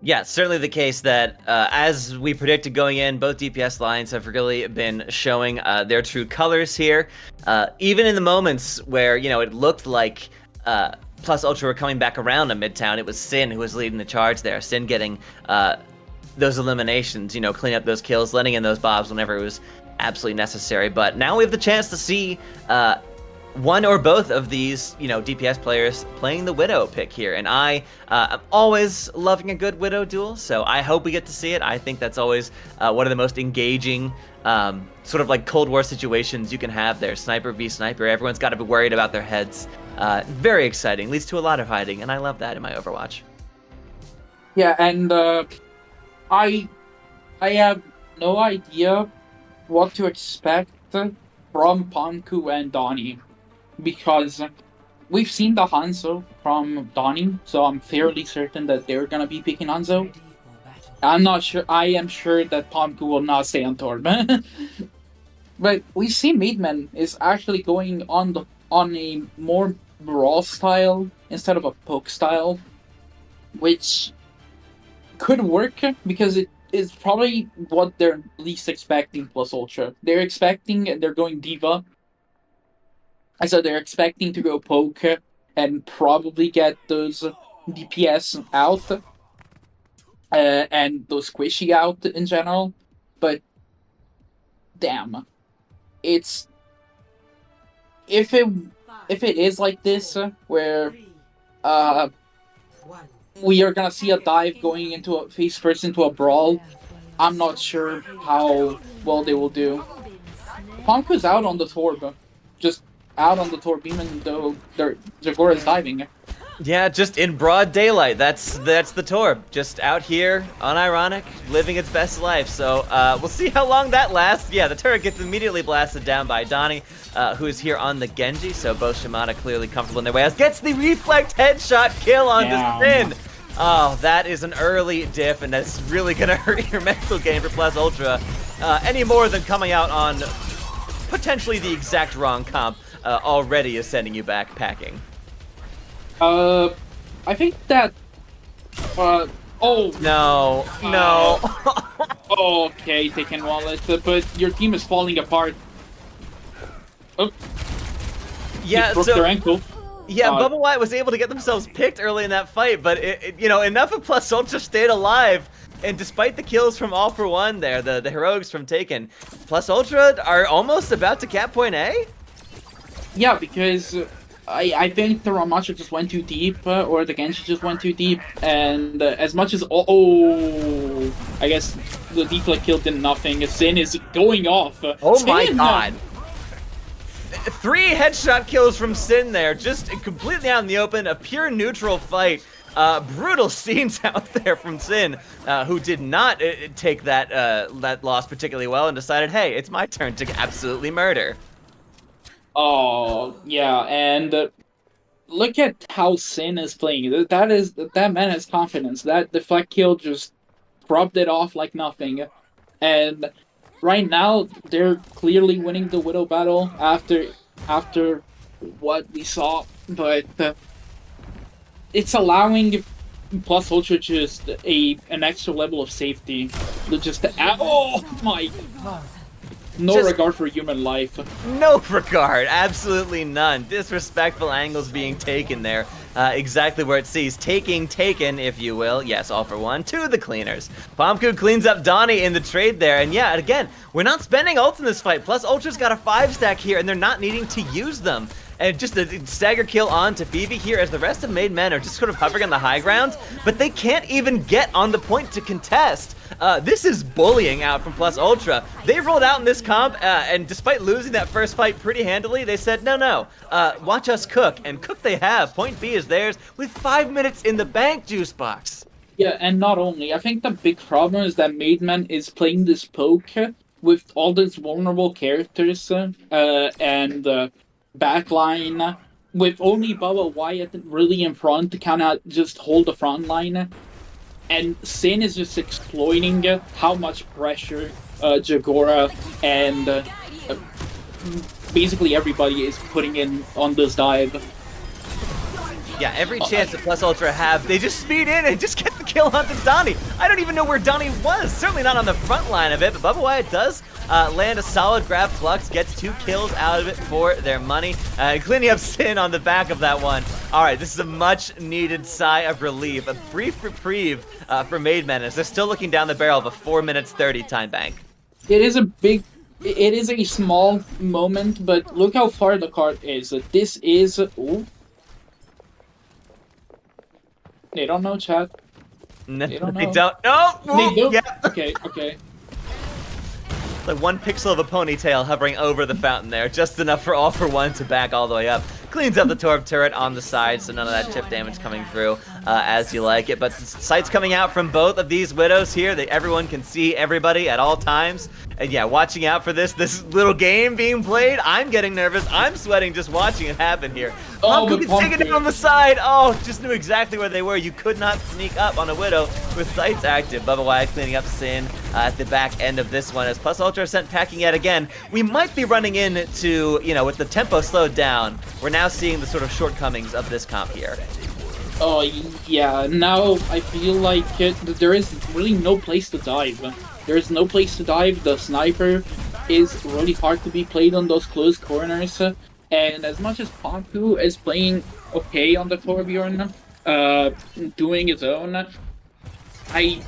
Yeah, certainly the case that, as we predicted going in, both DPS lines have really been showing their true colors here. Even in the moments where, it looked like Plus Ultra were coming back around to Midtown, it was Sin who was leading the charge there. Sin getting those eliminations, clean up those kills, letting in those bobs whenever it was absolutely necessary. But now we have the chance to see one or both of these, DPS players playing the Widow pick here. And I'm always loving a good Widow duel, so I hope we get to see it. I think that's always one of the most engaging sort of like Cold War situations you can have there. Sniper v sniper, everyone's got to be worried about their heads. Very exciting, leads to a lot of hiding, and I love that in my Overwatch.
Yeah, and I I have no idea what to expect from Panku and Donnie because we've seen the Hanzo from Donnie, so I'm fairly certain that they're gonna be picking Hanzo. I'm not sure. I am sure that Panku will not stay on Torb. But we see Maidman is actually going on a more brawl style instead of a poke style, which could work because it is probably what they're least expecting plus ultra. They're expecting they're going diva, and so they're expecting to go poke and probably get those DPS out and those squishy out in general. But damn, it's if it is like this where Uh, we are gonna see a dive going into a face first into a brawl. I'm not sure how well they will do. Punk was out on the Torb, just out on the Torb, even though Zagora is diving.
Yeah, just in broad daylight. That's the Torb, just out here, unironic, living its best life. So we'll see how long that lasts. Yeah, the turret gets immediately blasted down by Donnie, who is here on the Genji. So both Shimada clearly comfortable in their way. As gets the reflect headshot kill on the Sin. Oh, that is an early diff, and that's really gonna hurt your mental game for Plus Ultra. Any more than coming out on potentially the exact wrong comp already is sending you back packing.
I think that, oh.
No.
Okay, Taken Wallet, but your team is falling apart. Oh.
Yeah,
broke their ankle.
Yeah, Bubba White was able to get themselves picked early in that fight, but enough of Plus Ultra stayed alive. And despite the kills from All For One there, the heroics from Taken, Plus Ultra are almost about to cap point A?
Yeah, because I think the Ramacha just went too deep, or the Genshi just went too deep, and as much as I guess the deflect kill did nothing. Sin is going off.
Oh my god! 3 headshot kills from Sin there, just completely out in the open, a pure neutral fight. Brutal scenes out there from Sin, who did not take that loss particularly well and decided, hey, it's my turn to absolutely murder.
Oh, yeah, and look at how Sin is playing. That man has confidence. That deflect kill just rubbed it off like nothing. And right now, they're clearly winning the Widow battle after what we saw, but it's allowing Plus Ultra just an extra level of safety. Just to add, oh my god. No regard for human life.
No regard, absolutely none. Disrespectful angles being taken there. Exactly where it sees. Taken, if you will. Yes, All For One to the cleaners. Pomku cleans up Donnie in the trade there. And yeah, again, we're not spending ults in this fight. Plus, Ultra's got a 5-stack here, and they're not needing to use them. And just a stagger kill on to Phoebe here as the rest of Maid Men are just sort of hovering on the high ground, but they can't even get on the point to contest. This is bullying out from Plus Ultra. They rolled out in this comp, and despite losing that first fight pretty handily, they said, no, watch us cook. And cook they have. Point B is theirs with 5 minutes in the bank, Juice Box.
Yeah, and not only. I think the big problem is that Maid Men is playing this poke with all these vulnerable characters and backline with only Bubba Wyatt really in front to kind of just hold the front line. And Sin is just exploiting how much pressure Jagora and basically everybody is putting in on this dive.
Yeah, every chance that Plus Ultra have, they just speed in and just get the kill onto Donnie. I don't even know where Donnie was. Certainly not on the front line of it, but Bubba Wyatt does land a solid grab. Flux gets 2 kills out of it for their money. Cleaning up Sin on the back of that one. All right, this is a much needed sigh of relief. A brief reprieve for Maid Men as they're still looking down the barrel of a 4 minutes 30 time bank.
It is a small moment, but look how far the card is. This is... Ooh. They don't know, chat.
They don't know. No!
They do?
Yeah.
Okay.
Like 1 pixel of a ponytail hovering over the fountain there. Just enough for All For One to back all the way up. Cleans up the Torb turret on the side, so none of that chip damage coming through as you like it. But sights coming out from both of these Widows here. Everyone can see everybody at all times. And yeah, watching out for this little game being played. I'm getting nervous. I'm sweating just watching it happen here. Pomku gets taken down on the side. Oh, just knew exactly where they were. You could not sneak up on a Widow with sights active. Bubba Wyatt cleaning up Sin at the back end of this one. As Plus Ultra sent packing yet again. We might be running into, with the tempo slowed down, we're now seeing the sort of shortcomings of this comp here.
Oh, yeah. Now I feel like there is really no place to dive. There is no place to dive. The sniper is really hard to be played on those close corners. And as much as Pomku is playing okay on the Torbjorn, doing his own, I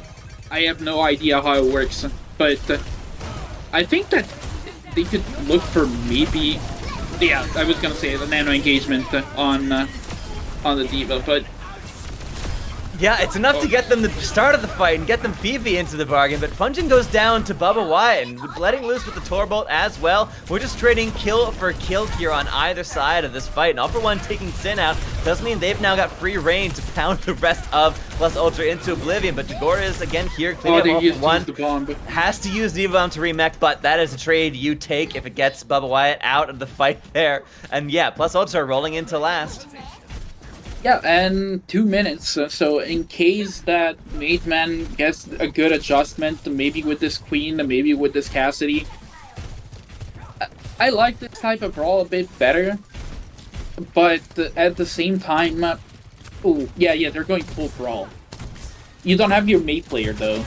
have no idea how it works. But I think that they could look for maybe... Yeah, I was gonna say the nano engagement on on the diva, but
Yeah, it's enough to get them the start of the fight and get them Phoebe into the bargain, but Fungin goes down to Bubba Wyatt and letting loose with the Torbolt as well. We're just trading kill for kill here on either side of this fight, and All For One taking Sin out does mean they've now got free reign to pound the rest of Plus Ultra into oblivion, but Jagora is again here, cleaning up All For One.
The bomb, but...
Has to use Diva Bomb to remech, but that is a trade you take if it gets Bubba Wyatt out of the fight there. And yeah, Plus Ultra rolling into last.
Yeah, and 2 minutes. So in case that Maid Man gets a good adjustment, maybe with this Queen, maybe with this Cassidy, I like this type of brawl a bit better. But at the same time, oh yeah, they're going full brawl. You don't have your Maid player though,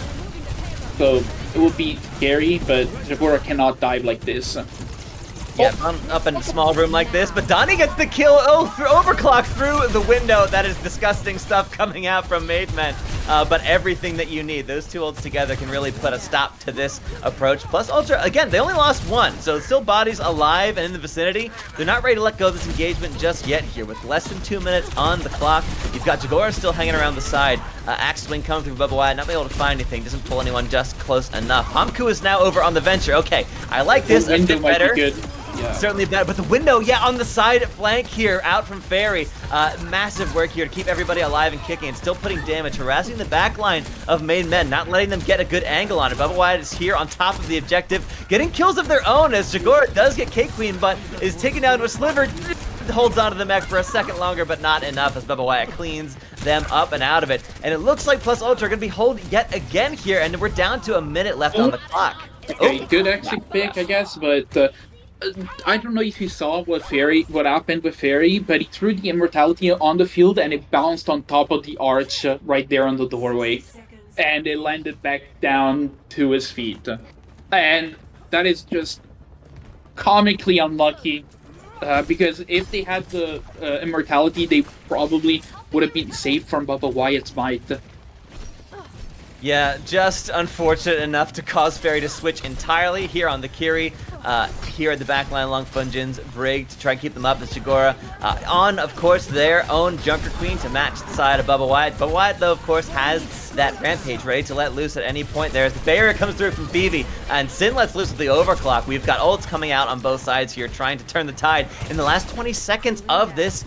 so it would be scary. But Jagora cannot dive like this.
Yeah, up in a small room like this, but Donnie gets the kill. Oh, overclock through the window. That is disgusting stuff coming out from Maid Men. But everything that you need, those two ults together can really put a stop to this approach. Plus Ultra, again, they only lost one, so still bodies alive and in the vicinity. They're not ready to let go of this engagement just yet here. With less than 2 minutes on the clock, you've got Jagora still hanging around the side. Axe Swing coming through Bubba Wyatt, not being able to find anything, doesn't pull anyone just close enough. Pomku is now over on the Venture. Okay, I like this a bit better.
Yeah.
Certainly better, but the window, yeah, on the side flank here, out from Fairy. Massive work here to keep everybody alive and kicking and still putting damage, harassing the backline of Maid Men, not letting them get a good angle on it. Bubba Wyatt is here on top of the objective, getting kills of their own as Jagora does get K-Queen, but is taken down to a sliver, holds onto the mech for a second longer, but not enough as Bubba Wyatt cleans them up and out of it. And it looks like Plus Ultra are going to be hold yet again here, and we're down to a minute left on the clock.
Okay, good exit pick, I guess, but I don't know if you saw what happened with Fairy, but he threw the immortality on the field and it bounced on top of the arch right there on the doorway, and it landed back down to his feet, and that is just comically unlucky. Because if they had the immortality, they probably would have been safe from Bubba Wyatt's might.
Yeah, just unfortunate enough to cause Fairy to switch entirely here on the Kiri. Here at the backline along Fungin's Brig to try and keep them up as Jagora on, of course, their own Junker Queen to match the side of Bubba Wyatt. Bubba Wyatt, though, of course, has that Rampage ready to let loose at any point there. As the barrier comes through from Phoebe, and Sin lets loose with the overclock. We've got ults coming out on both sides here, trying to turn the tide in the last 20 seconds of this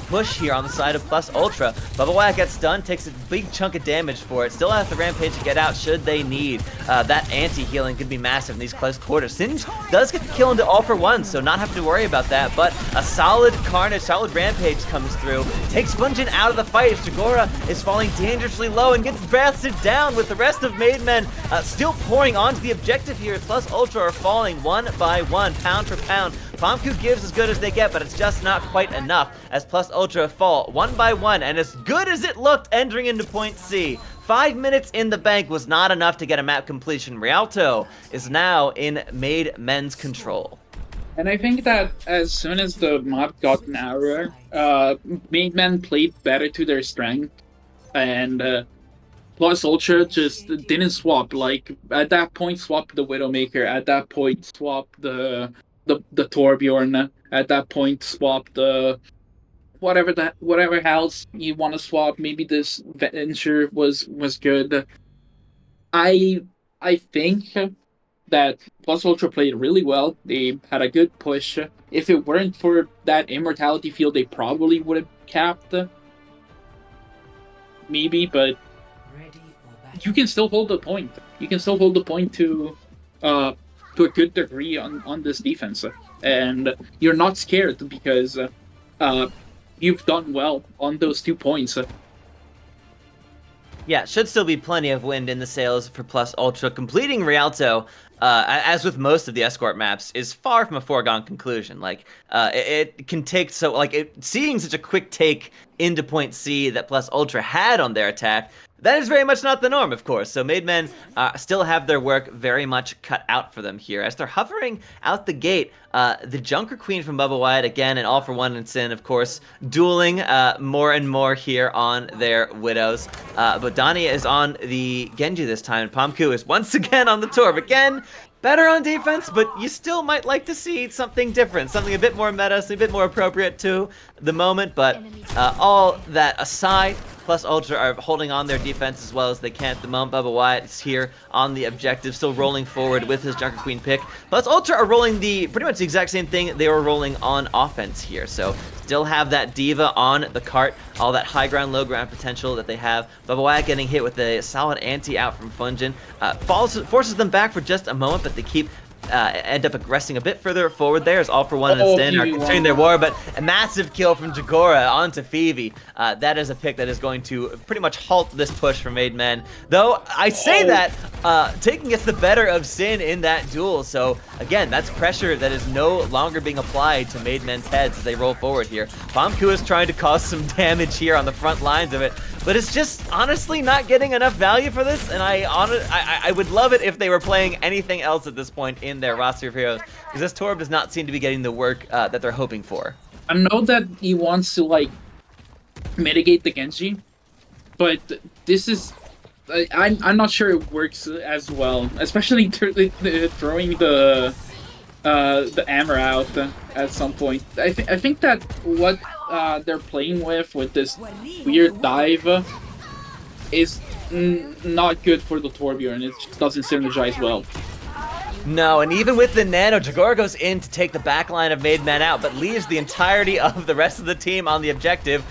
push here on the side of Plus Ultra. Bubba Wyatt gets stunned, takes a big chunk of damage for it. Still has the Rampage to get out should they need. That anti-healing could be massive in these close quarters. Sin does get the kill into All For One, so not having to worry about that, but a solid Carnage, solid Rampage comes through, takes Fungin out of the fight as Jagora is falling dangerously low and gets blasted down with the rest of Maid Men still pouring onto the objective here. Plus Ultra are falling one by one, pound for pound. Pomku gives as good as they get, but it's just not quite enough as Plus Ultra fall one by one, and as good as it looked entering into point C, 5 minutes in the bank was not enough to get a map completion. Rialto is now in Maid Men's control.
And I think that as soon as the map got narrower, Maid Men played better to their strength, and Plus Ultra just didn't swap. Like, at that point, swap the Widowmaker. At that point, swap the Torbjorn. At that point, swap the whatever else you want to swap. Maybe this Venture was good. I think that Plus Ultra played really well. They had a good push. If it weren't for that immortality field, they probably would have capped. Maybe, but you can still hold the point. You can still hold the point to a good degree on this defense, and you're not scared because you've done well on those 2 points.
Yeah, should still be plenty of wind in the sails for Plus Ultra. Completing Rialto, as with most of the escort maps, is far from a foregone conclusion. Like, it can take seeing such a quick take into point C that Plus Ultra had on their attack, that is very much not the norm, of course. So Maid Men still have their work very much cut out for them here. As they're hovering out the gate, the Junker Queen from Bubba Wyatt, again, and All For One and Sin, of course, dueling more and more here on their Widows. But Donnie is on the Genji this time, and Pomku is once again on the Torb. Again, better on defense, but you still might like to see something different, something a bit more meta, something a bit more appropriate to the moment. But all that aside, Plus Ultra are holding on their defense as well as they can at the moment. Bubba Wyatt is here on the objective, still rolling forward with his Junker Queen pick. Plus Ultra are rolling pretty much the exact same thing they were rolling on offense here. So still have that Diva on the cart, all that high ground, low ground potential that they have. Bubba Wyatt getting hit with a solid anti out from Funjin. Forces them back for just a moment, but they keep end up aggressing a bit further forward there as All For One and Sin are continuing their war, but a massive kill from Jagora onto Phoebe. That is a pick that is going to pretty much halt this push for Maid Men. Though, I say that, Taken gets the better of Sin in that duel, so again, that's pressure that is no longer being applied to Maid Men's heads as they roll forward here. Pomku is trying to cause some damage here on the front lines of it, but it's just honestly not getting enough value for this, and I would love it if they were playing anything else at this point in their roster of heroes, because this Torb does not seem to be getting the work that they're hoping for.
I know that he wants to, like, mitigate the Genji, but this is... I'm not sure it works as well, especially throwing the hammer out at some point. I think that what they're playing with this weird dive is not good for the Torbjorn. It just doesn't synergize well.
No, and even with the Nano, Jagora goes in to take the back line of Maid Men out, but leaves the entirety of the rest of the team on the objective,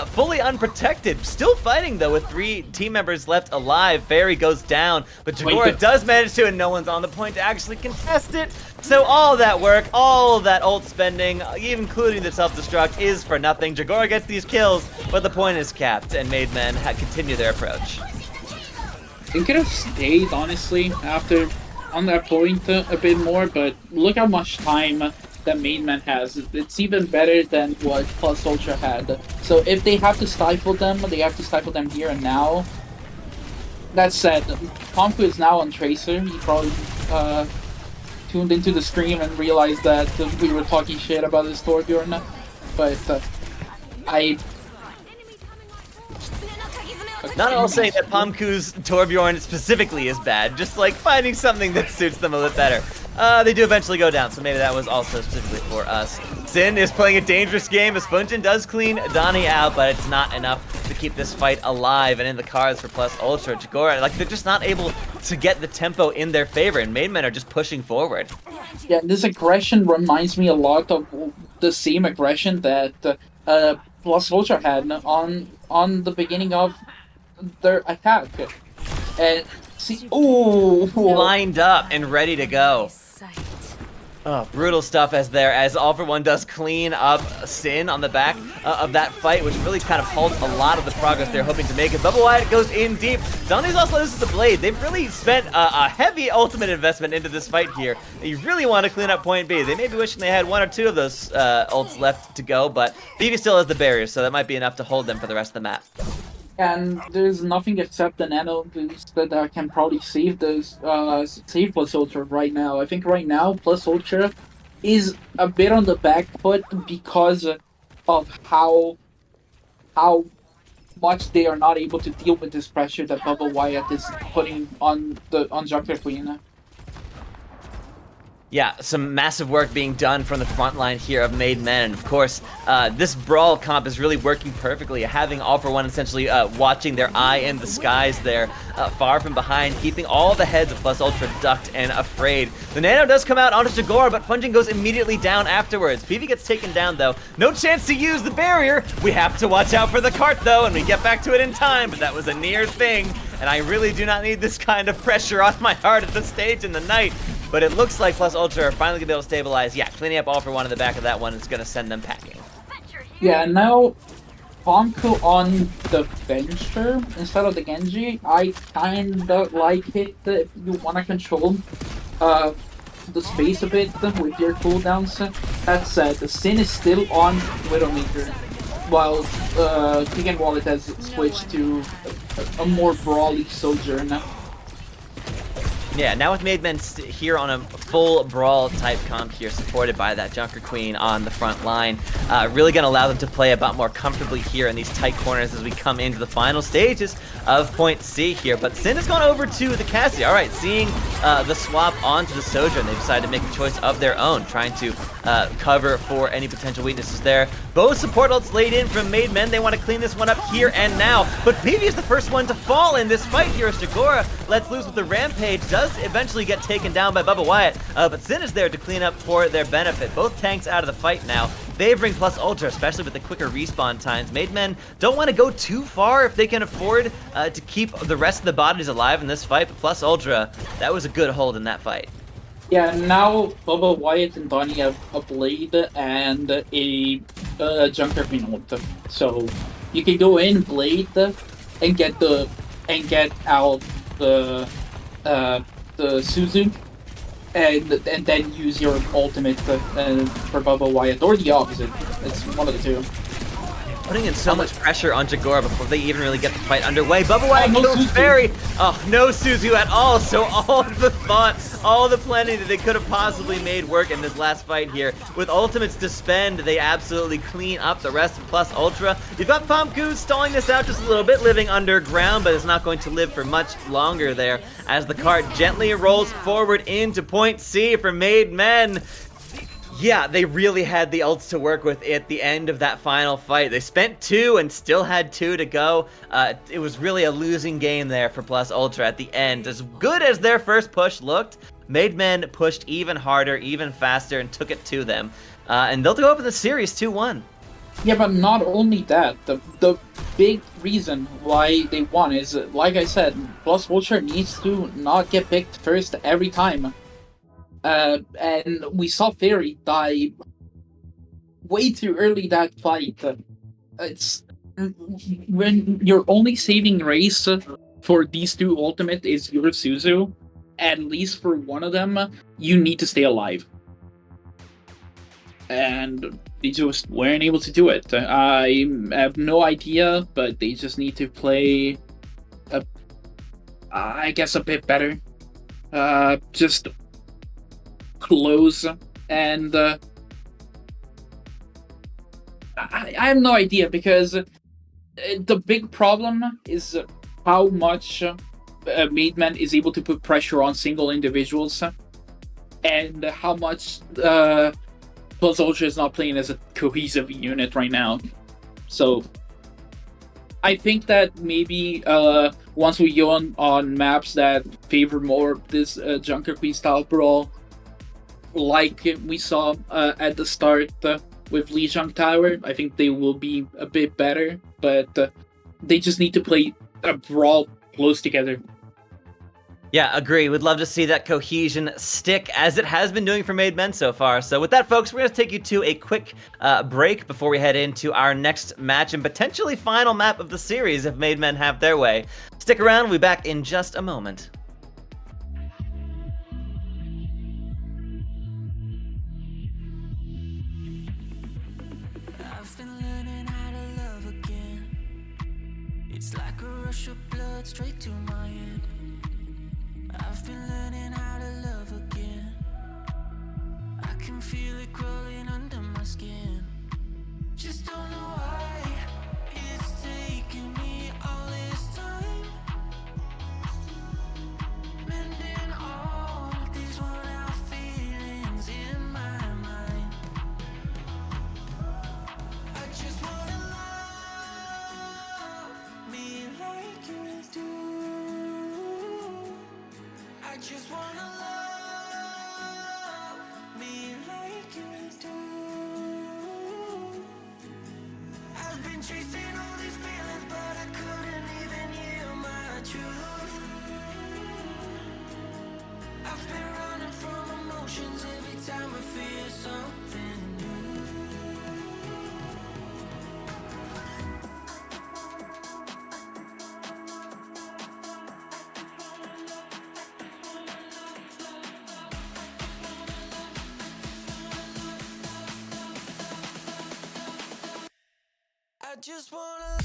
fully unprotected. Still fighting, though, with 3 team members left alive. Fairy goes down, but Jagora does manage to, and no one's on the point to actually contest it. So all that work, all that ult spending, even including the self-destruct, is for nothing. Jagora gets these kills, but the point is capped, and Maid Men continue their approach.
They could have stayed, honestly, after... on that point a bit more, but look how much time that Maid Men has. It's even better than what Plus Ultra had. So if they have to stifle them, they have to stifle them here and now. That said, Pomku is now on Tracer. He probably tuned into the stream and realized that we were talking shit about this Torbjorn. But
not all saying that Pomku's Torbjorn specifically is bad, just like finding something that suits them a bit better. They do eventually go down, so maybe that was also specifically for us. Sin is playing a dangerous game as Funjin does clean Donnie out, but it's not enough to keep this fight alive and in the cards for Plus Ultra. Jagora, like, they're just not able to get the tempo in their favor, and Maid Men are just pushing forward.
Yeah, this aggression reminds me a lot of the same aggression that Plus Ultra had on the beginning of their attack. And see, ooh,
lined up and ready to go. Oh, brutal stuff as All For One does clean up Sin on the back of that fight, which really kind of halts a lot of the progress they're hoping to make. As Bubba Wyatt goes in deep, Donnie's also loses the blade. They've really spent a heavy ultimate investment into this fight here. You really want to clean up point B. They may be wishing they had 1 or 2 of those ults left to go, but Phoebe still has the barrier, so that might be enough to hold them for the rest of the map.
And there's nothing except the Nano boost that can probably save those save Plus Ultra right now. I think right now Plus Ultra is a bit on the back foot because of how much they are not able to deal with this pressure that Bubba Wyatt is putting on Junker Queen.
Yeah, some massive work being done from the front line here of Maid Men. And of course, this Brawl comp is really working perfectly. Having All For One essentially watching their eye in the skies there, far from behind, keeping all the heads of Plus Ultra ducked and afraid. The Nano does come out onto Jagora, but Funjin goes immediately down afterwards. Phoebe gets taken down, though. No chance to use the barrier. We have to watch out for the cart, though, and we get back to it in time, but that was a near thing. And I really do not need this kind of pressure on my heart at this stage in the night. But it looks like Plus Ultra are finally going to be able to stabilize. Yeah, cleaning up All For One in the back of that one is going to send them packing.
Yeah, now Pomku on the Venture instead of the Genji. I kinda like it if you want to control the space a bit with your cooldowns. That said, the Sin is still on Widowmaker, while Keegan Wallet has switched to a more brawly Sojourn.
Yeah, now with Maid Men here on a full Brawl type comp here, supported by that Junker Queen on the front line, really going to allow them to play about more comfortably here in these tight corners as we come into the final stages of point C here. But Sin has gone over to the Cassie. All right, seeing the swap onto the Sojourn, they decided to make a choice of their own, trying to cover for any potential weaknesses there. Both support ults laid in from Maid Men. They want to clean this one up here and now. But BB is the first one to fall in this fight here as Jagora lets loose with the Rampage. Does eventually get taken down by Bubba Wyatt, but Sin is there to clean up for their benefit. Both tanks out of the fight now, favoring Plus Ultra, especially with the quicker respawn times. Maid Men don't want to go too far if they can afford to keep the rest of the bodies alive in this fight, but Plus Ultra, that was a good hold in that fight.
Yeah, now Bubba Wyatt and Donnie have a Blade and a Junker ult. So you can go in Blade and get out the Suzu and then use your ultimate for Bubba Wyatt, or the opposite. It's one of the two.
Putting in so much pressure on Jagora before they even really get the fight underway. Bubba Wyatt kills Fairy. Oh, no Suzu at all. So all the thought, all the planning that they could have possibly made work in this last fight here. With ultimates to spend, they absolutely clean up the rest of Plus Ultra. You've got Pomku stalling this out just a little bit, living underground, but it's not going to live for much longer there as the cart gently rolls forward into point C for Maid Men. Yeah, they really had the ults to work with at the end of that final fight. They spent 2 and still had 2 to go. It was really a losing game there for Plus Ultra at the end. As good as their first push looked, Maid Men pushed even harder, even faster, and took it to them. And they'll go up in the series 2-1.
Yeah, but not only that, the big reason why they won is, like I said, Plus Ultra needs to not get picked first every time. And we saw Fairy die way too early that fight. It's when your only saving race for these two ultimate is your Suzu, at least for one of them, you need to stay alive. And they just weren't able to do it. I have no idea, but they just need to play, I guess, a bit better. Just close, and I have no idea, because the big problem is how much Maid Men is able to put pressure on single individuals, and how much Plus Ultra is not playing as a cohesive unit right now. So I think that maybe once we go on maps that favor more this Junker Queen style brawl, like we saw at the start with Lijiang Tower, I think they will be a bit better, but they just need to play a brawl close together.
Yeah, agree. We'd love to see that cohesion stick as it has been doing for Maid Men so far. So with that, folks, we're going to take you to a quick break before we head into our next match and potentially final map of the series if Maid Men have their way. Stick around. We'll be back in just a moment.
It's like a rush of blood straight to my head. I've been learning how to love again. I can feel it crawling under my skin. Just don't know why it's taking me all this time. Mending all these worn out feelings in my mind. I just wanna me like you do. I just wanna love me like you do. I've been chasing all these feelings, but I couldn't even hear my truth. I've been running from emotions every time I feel something new. I just wanna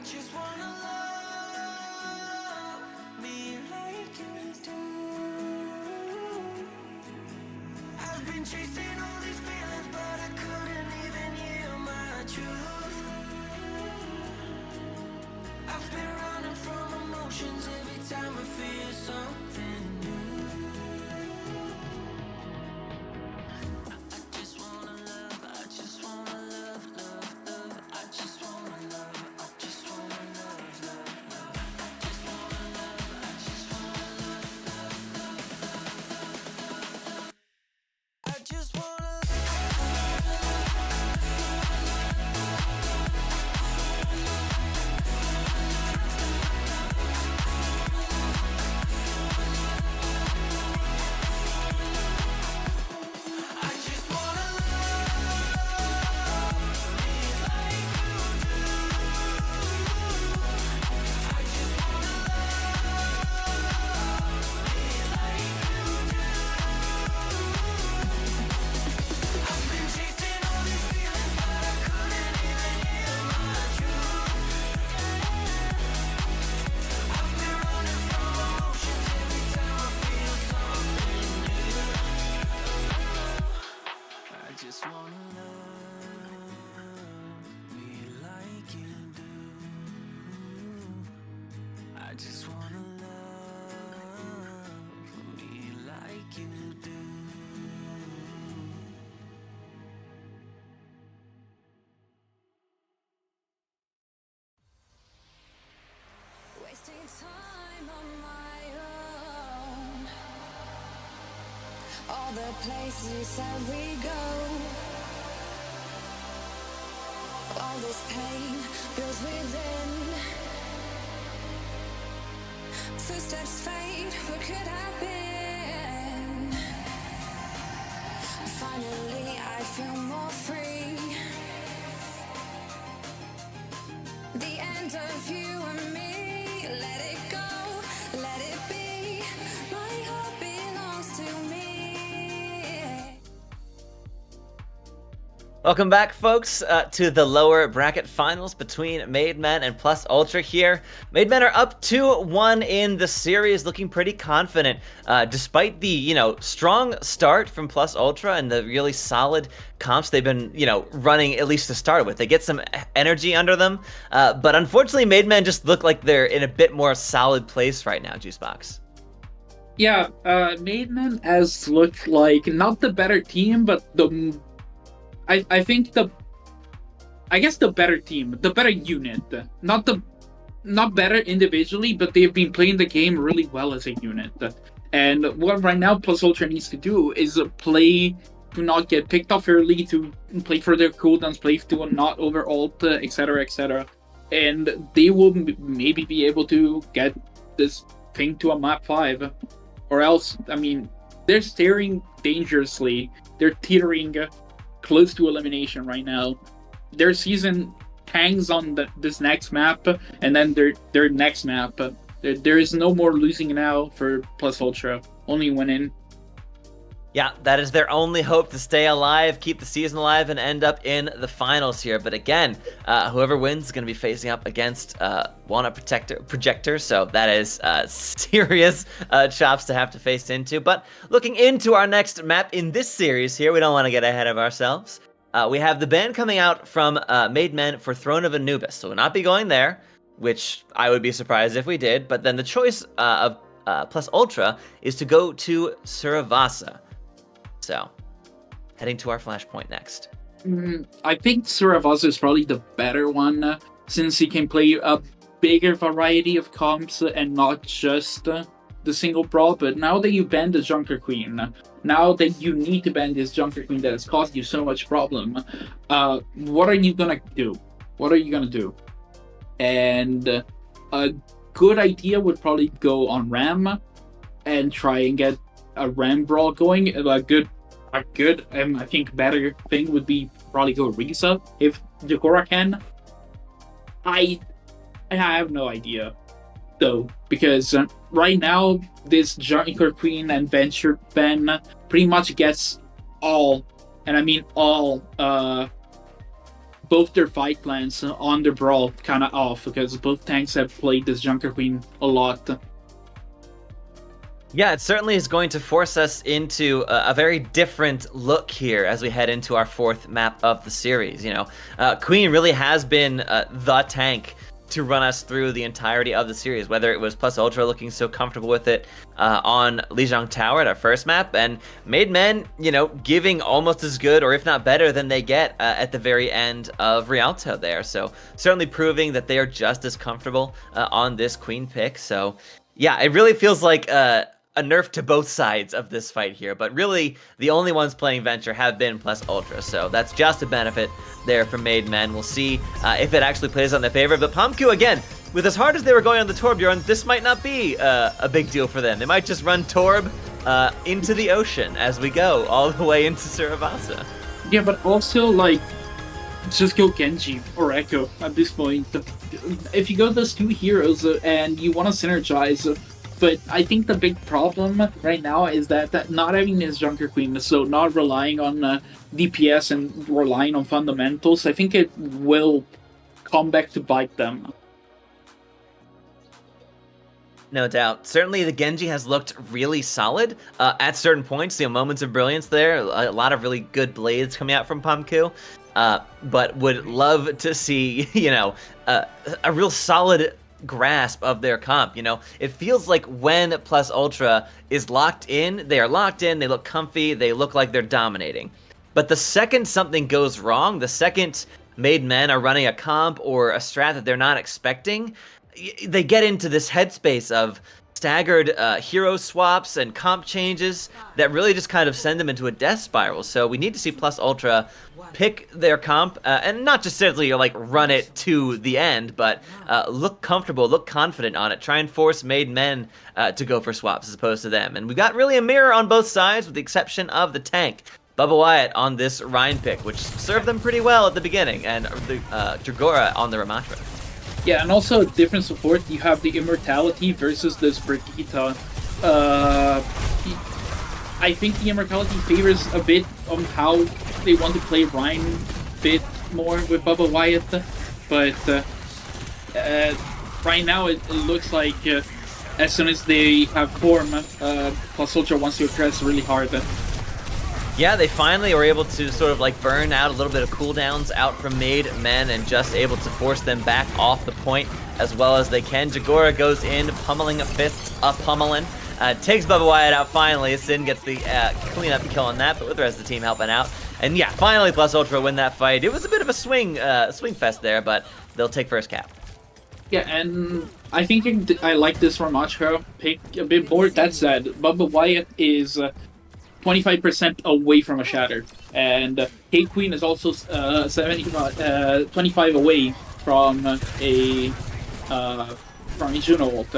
just wanna love me like you do. I've been chasing all these feelings, but I couldn't even hear my truth. I've been running from emotions every time I feel something new. I just wanna love, I just wanna love, love, love. I just wanna love, I just wanna love, love, love. I just wanna love, I just wanna love, love, love, love, love. I just wanna I just wanna love me like you do. I just wanna love me like you do. I've been chasing all these feelings, but I couldn't even hear my truth. I've been running from emotions every time I feel something new. I just wanna love me like you do. I just wanna love me like you do.
Wasting time on my own. All the places that we go. All this pain builds within. Footsteps fade, what could have been? Finally I feel more free. The end of you and me. Let it go, let it be. My heart belongs to me.
Welcome back, folks, to the lower bracket finals between Maid Men and Plus Ultra here. Maid Men are up 2-1 in the series, looking pretty confident, despite the, strong start from Plus Ultra and the really solid comps they've been, running at least to start with. They get some energy under them, but unfortunately, Maid Men just look like they're in a bit more solid place right now, Juicebox.
Yeah, Maidman has looked like not the better team, but I think the better team, the better unit. Not better individually, but they've been playing the game really well as a unit. And what right now Plus Ultra needs to do is play to not get picked off early, to play for their cooldowns, play to not over ult, etc., etc. And they will maybe be able to get this thing to a map 5. Or else, I mean, they're staring dangerously. They're teetering close to elimination right now. Their season hangs on this next map, and then their next map. There is no more losing now for Plus Ultra, only winning.
Yeah, that is their only hope to stay alive, keep the season alive, and end up in the finals here. But again, whoever wins is going to be facing up against Walnut Projector, so that is serious chops to have to face into. But looking into our next map in this series here, we don't want to get ahead of ourselves. We have the ban coming out from Maid Men for Throne of Anubis, so we'll not be going there, which I would be surprised if we did. But then the choice of Plus Ultra is to go to Suravasa. So, heading to our flashpoint next.
I think Suravasa is probably the better one, since he can play a bigger variety of comps and not just the single brawl. But now that you ban the Junker Queen, now that you need to ban this Junker Queen that has caused you so much problem, what are you gonna do? What are you gonna do? And a good idea would probably go on Ram and try and get a Ram brawl going. A good, I think better thing would be probably go Risa if Jakora can. I have no idea though, because right now this Junker Queen and Venture Ben pretty much gets all, and I mean all, both their fight plans on the brawl kind of off, because both tanks have played this Junker Queen a lot.
Yeah, it certainly is going to force us into a very different look here as we head into our fourth map of the series. You know, Queen really has been the tank to run us through the entirety of the series, whether it was Plus Ultra looking so comfortable with it on Lijiang Tower at our first map, and Maid Men, you know, giving almost as good or if not better than they get at the very end of Rialto there. So certainly proving that they are just as comfortable on this Queen pick. So yeah, it really feels like a nerf to both sides of this fight here, but really the only ones playing Venture have been Plus Ultra, so that's just a benefit there for Maid Men. We'll see if it actually plays on their favor, but Pomku, again, with as hard as they were going on the Torbjorn, this might not be a big deal for them. They might just run Torb into the ocean as we go, all the way into Suravasa.
Yeah, but also, like, just go Genji or Echo at this point. If you go those two heroes and you want to synergize, but I think the big problem right now is that not having this Junker Queen, so not relying on DPS and relying on fundamentals, I think it will come back to bite them.
No doubt. Certainly the Genji has looked really solid at certain points. You know, moments of brilliance there. A lot of really good blades coming out from Pomku. But would love to see, you know, a real solid grasp of their comp. You know, it feels like when Plus Ultra is locked in, they are locked in, they look comfy, they look like they're dominating. But the second something goes wrong, the second Maid Men are running a comp or a strat that they're not expecting, they get into this headspace of staggered hero swaps and comp changes that really just kind of send them into a death spiral. So we need to see Plus Ultra pick their comp and not just simply like run it to the end, but look comfortable, look confident on it, try and force Maid Men to go for swaps as opposed to them. And we got really a mirror on both sides with the exception of the tank. Bubba Wyatt on this Rhine pick, which served them pretty well at the beginning, and the Dragora on the Ramatra.
Yeah, and also different support. You have the Immortality versus this Brigitte. I think the Immortality favors a bit on how they want to play Rhine a bit more with Bubba Wyatt, but right now it looks like as soon as they have form, Plus Ultra wants to press really hard.
Yeah, they finally were able to sort of like burn out a little bit of cooldowns out from Maid Men and just able to force them back off the point as well as they can. Jagora goes in, pummeling a fist, pummeling. Takes Bubba Wyatt out finally. Sin gets the cleanup kill on that, but with the rest of the team helping out. And yeah, finally Plus Ultra win that fight. It was a bit of a swing fest there, but they'll take first cap.
Yeah, and I think I like this Ramatra pick a bit more. That said, Bubba Wyatt is 25% away from a shatter, and Kate Queen is also 25 away from a Juno ult.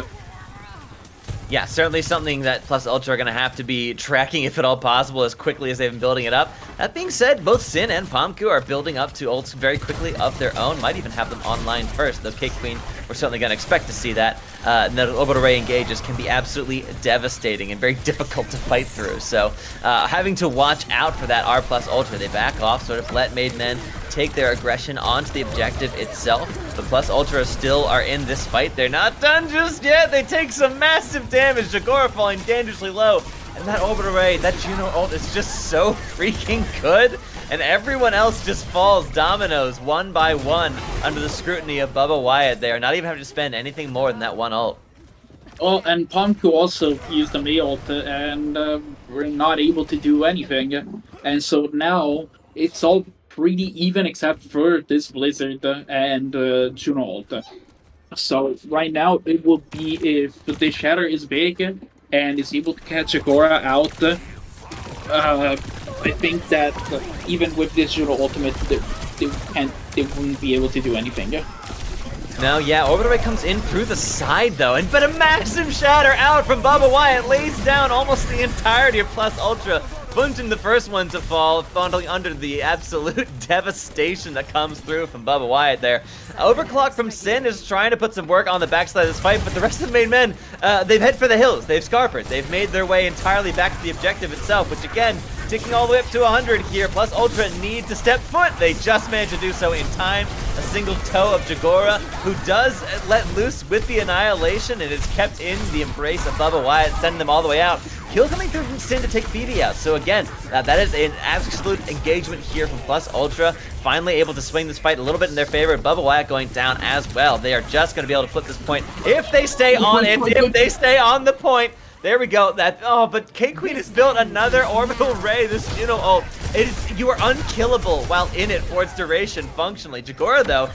Yeah, certainly something that Plus Ultra are going to have to be tracking, if at all possible, as quickly as they've been building it up. That being said, both Sin and Pomku are building up to ults very quickly of their own. Might even have them online first, though Cake Queen, we're certainly going to expect to see that. And the orbital ray engages can be absolutely devastating and very difficult to fight through. So having to watch out for that R Plus Ultra. They back off, sort of let Maid Men take their aggression onto the objective itself. The Plus Ultra still are in this fight. They're not done just yet. They take some massive damage. Jagora falling dangerously low. And that orbital ray, that Juno ult is just so freaking good. And everyone else just falls dominoes one by one under the scrutiny of Bubba Wyatt. They are not even having to spend anything more than that one ult.
Oh, and Pomku also used the Maid ult and we're not able to do anything. And so now it's all pretty even except for this Blizzard and Juno ult. So right now it will be if the Shatter is big and is able to catch Agora out. I think that even with this Juno ultimate, they wouldn't be able to do anything.
No, yeah, Orbital Ray comes in through the side though, but a massive shatter out from Bubba Wyatt lays down almost the entirety of Plus Ultra. Bunton, the first one to fall, fondling under the absolute devastation that comes through from Bubba Wyatt there. Overclock from Sin is trying to put some work on the backside of this fight, but the rest of the Maid Men, they've head for the hills, they've scarpered, they've made their way entirely back to the objective itself, which again, ticking all the way up to 100 here. Plus Ultra need to step foot. They just managed to do so in time. A single toe of Jagora, who does let loose with the Annihilation and is kept in the embrace of Bubba Wyatt, sending them all the way out. Kill coming through from Sin to take Phoebe out. So again, that is an absolute engagement here from Plus Ultra. Finally able to swing this fight a little bit in their favor. Bubba Wyatt going down as well. They are just going to be able to flip this point if they stay on it. If they stay on the point. There we go. But K-Queen has built another orbital ray. This Juno ult, you are unkillable while in it for its duration functionally. Jagora though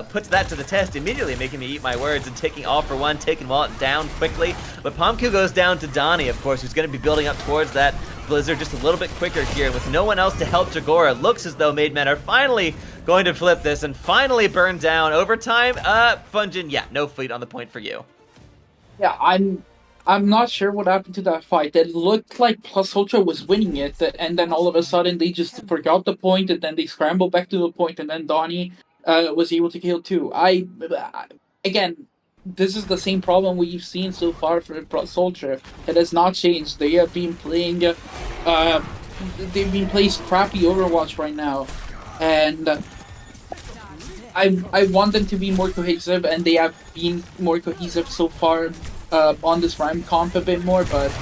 puts that to the test immediately, making me eat my words and taking all for one, taking Wallet down quickly. But Pomku goes down to Donnie, of course, who's going to be building up towards that Blizzard just a little bit quicker here with no one else to help Jagora. Looks as though Maid Men are finally going to flip this and finally burn down. Overtime, Funjin, yeah, no fleet on the point for you.
Yeah, I'm not sure what happened to that fight. It looked like Plus Ultra was winning it, and then all of a sudden they just forgot the point, and then they scrambled back to the point, and then Donnie was able to kill too. Again, this is the same problem we've seen so far for Plus Ultra. It has not changed. They have been playing, they've been playing crappy Overwatch right now, and I want them to be more cohesive, and they have been more cohesive so far. On this Rhyme comp a bit more, but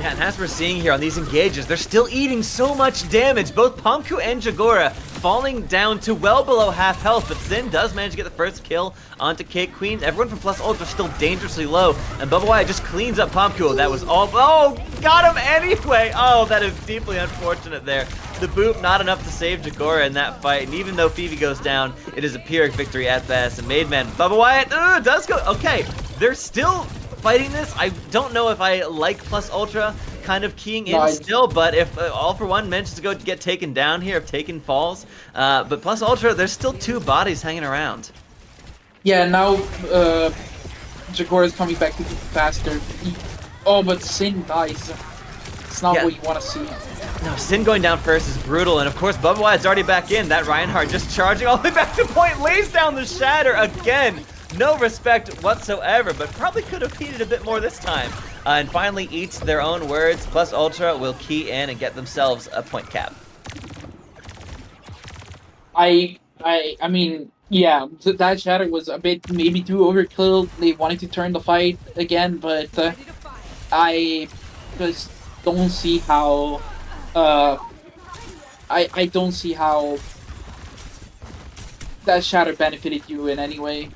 yeah, and as we're seeing here on these engages, they're still eating so much damage. Both Pomku and Jagora falling down to well below half health, but Sin does manage to get the first kill onto K-Queen. Everyone from Plus Ultra still dangerously low, and Bubba Wyatt just cleans up Pomku. That was all. Oh, got him anyway. Oh, that is deeply unfortunate there. The boop, not enough to save Jagora in that fight, and even though Phoebe goes down, it is a Pyrrhic victory at best. And Maid Men, Bubba Wyatt does go. Okay, they're still fighting this. I don't know if I like Plus Ultra kind of keying in still, but if All For One manages to go get taken down here, if Taken falls, but Plus Ultra, there's still two bodies hanging around.
yeah, now Jagora is coming back faster. But Sin dies. It's not what you want to see.
No, Sin going down first is brutal, and of course Bubba Wyatt's already back in. That Reinhardt just charging all the way back to point, lays down the Shatter again. No respect whatsoever, but probably could have heated a bit more this time. And finally eats their own words. Plus Ultra will key in and get themselves a point cap.
I mean, yeah, that Shatter was a bit maybe too overkill. They wanted to turn the fight again, but I just don't see how. I don't see how that Shatter benefited you in any way.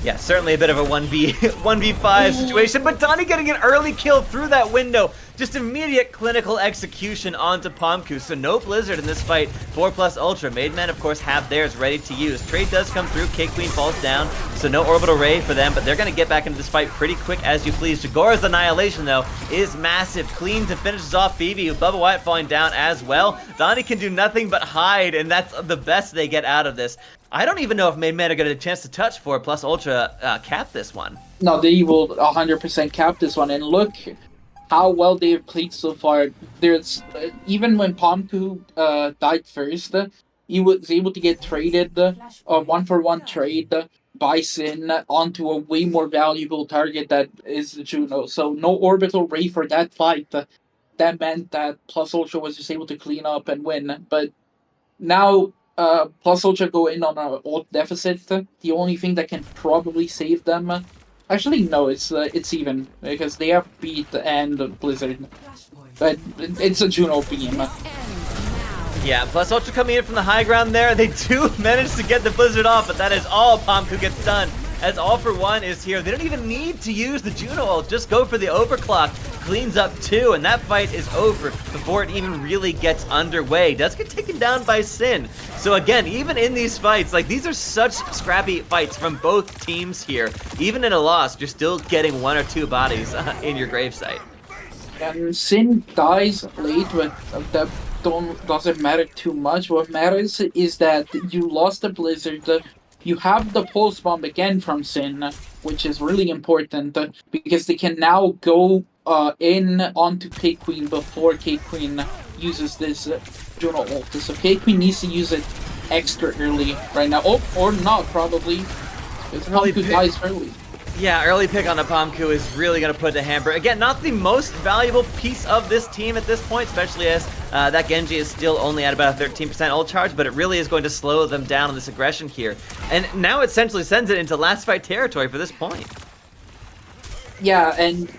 Yeah, certainly a bit of a 1v5 situation, but Donnie getting an early kill through that window. Just immediate clinical execution onto Pomku, so no Blizzard in this fight for Plus Ultra. Maid Men, of course, have theirs ready to use. Trade does come through, K-Queen falls down, so no Orbital Ray for them, but they're going to get back into this fight pretty quick as you please. Jagora's Annihilation, though, is massive. Clean to finishes off Phoebe, with Bubba Wyatt falling down as well. Donnie can do nothing but hide, and that's the best they get out of this. I don't even know if Maid Men are going to get a chance to touch for Plus Ultra cap this one.
No, they will 100% cap this one, and look how well they've played so far. There's even when Pomku died first, he was able to get traded, a 1-for-1 trade by Sin onto a way more valuable target that is Juno. So no Orbital Ray for that fight. That meant that Plus Ultra was just able to clean up and win. But now Plus Ultra go in on an ult deficit. The only thing that can probably save them. Actually, no, it's even because they have Beat and Blizzard, but it's a Juno beam.
Yeah, Plus Ultra coming in from the high ground there. They do manage to get the Blizzard off, but that is all Pomku gets done. As All For One is here. They don't even need to use the Juno ult. Just go for the overclock. Cleans up two, and that fight is over before it even really gets underway. Does get taken down by Sin. So again, even in these fights, like these are such scrappy fights from both teams here. Even in a loss, you're still getting one or two bodies in your gravesite.
And Sin dies late, but that doesn't matter too much. What matters is that you lost the Blizzard. You have the pulse bomb again from Sin, which is really important because they can now go in onto K-Queen before K-Queen uses this Juno ult. So K-Queen needs to use it extra early right now. Oh, or not, probably. It's probably dies early.
Yeah, early pick on the Pomku is really going to put the hamper. Again, not the most valuable piece of this team at this point, especially as that Genji is still only at about a 13% ult charge, but it really is going to slow them down on this aggression here. And now it essentially sends it into last fight territory for this point.
Yeah, and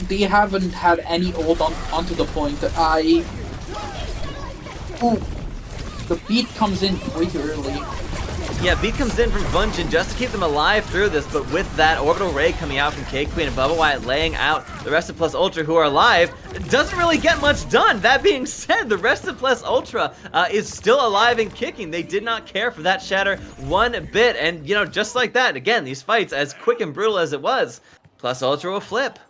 they haven't had any ult onto the point. Ooh, the beat comes in way too early.
Yeah, beat comes in from Bunjin just to keep them alive through this, but with that orbital ray coming out from K-Queen and Bubba Wyatt laying out the rest of Plus Ultra who are alive, it doesn't really get much done. That being said, the rest of Plus Ultra is still alive and kicking. They did not care for that shatter one bit, and you know, just like that, again, these fights, as quick and brutal as it was, Plus Ultra will flip.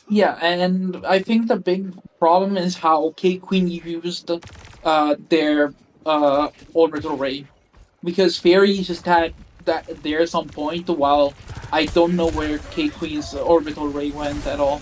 Yeah, and I think the big problem is how K-Queen used their orbital ray. Because Fairy just had that there at some point, while I don't know where K-Queen's orbital ray went at all.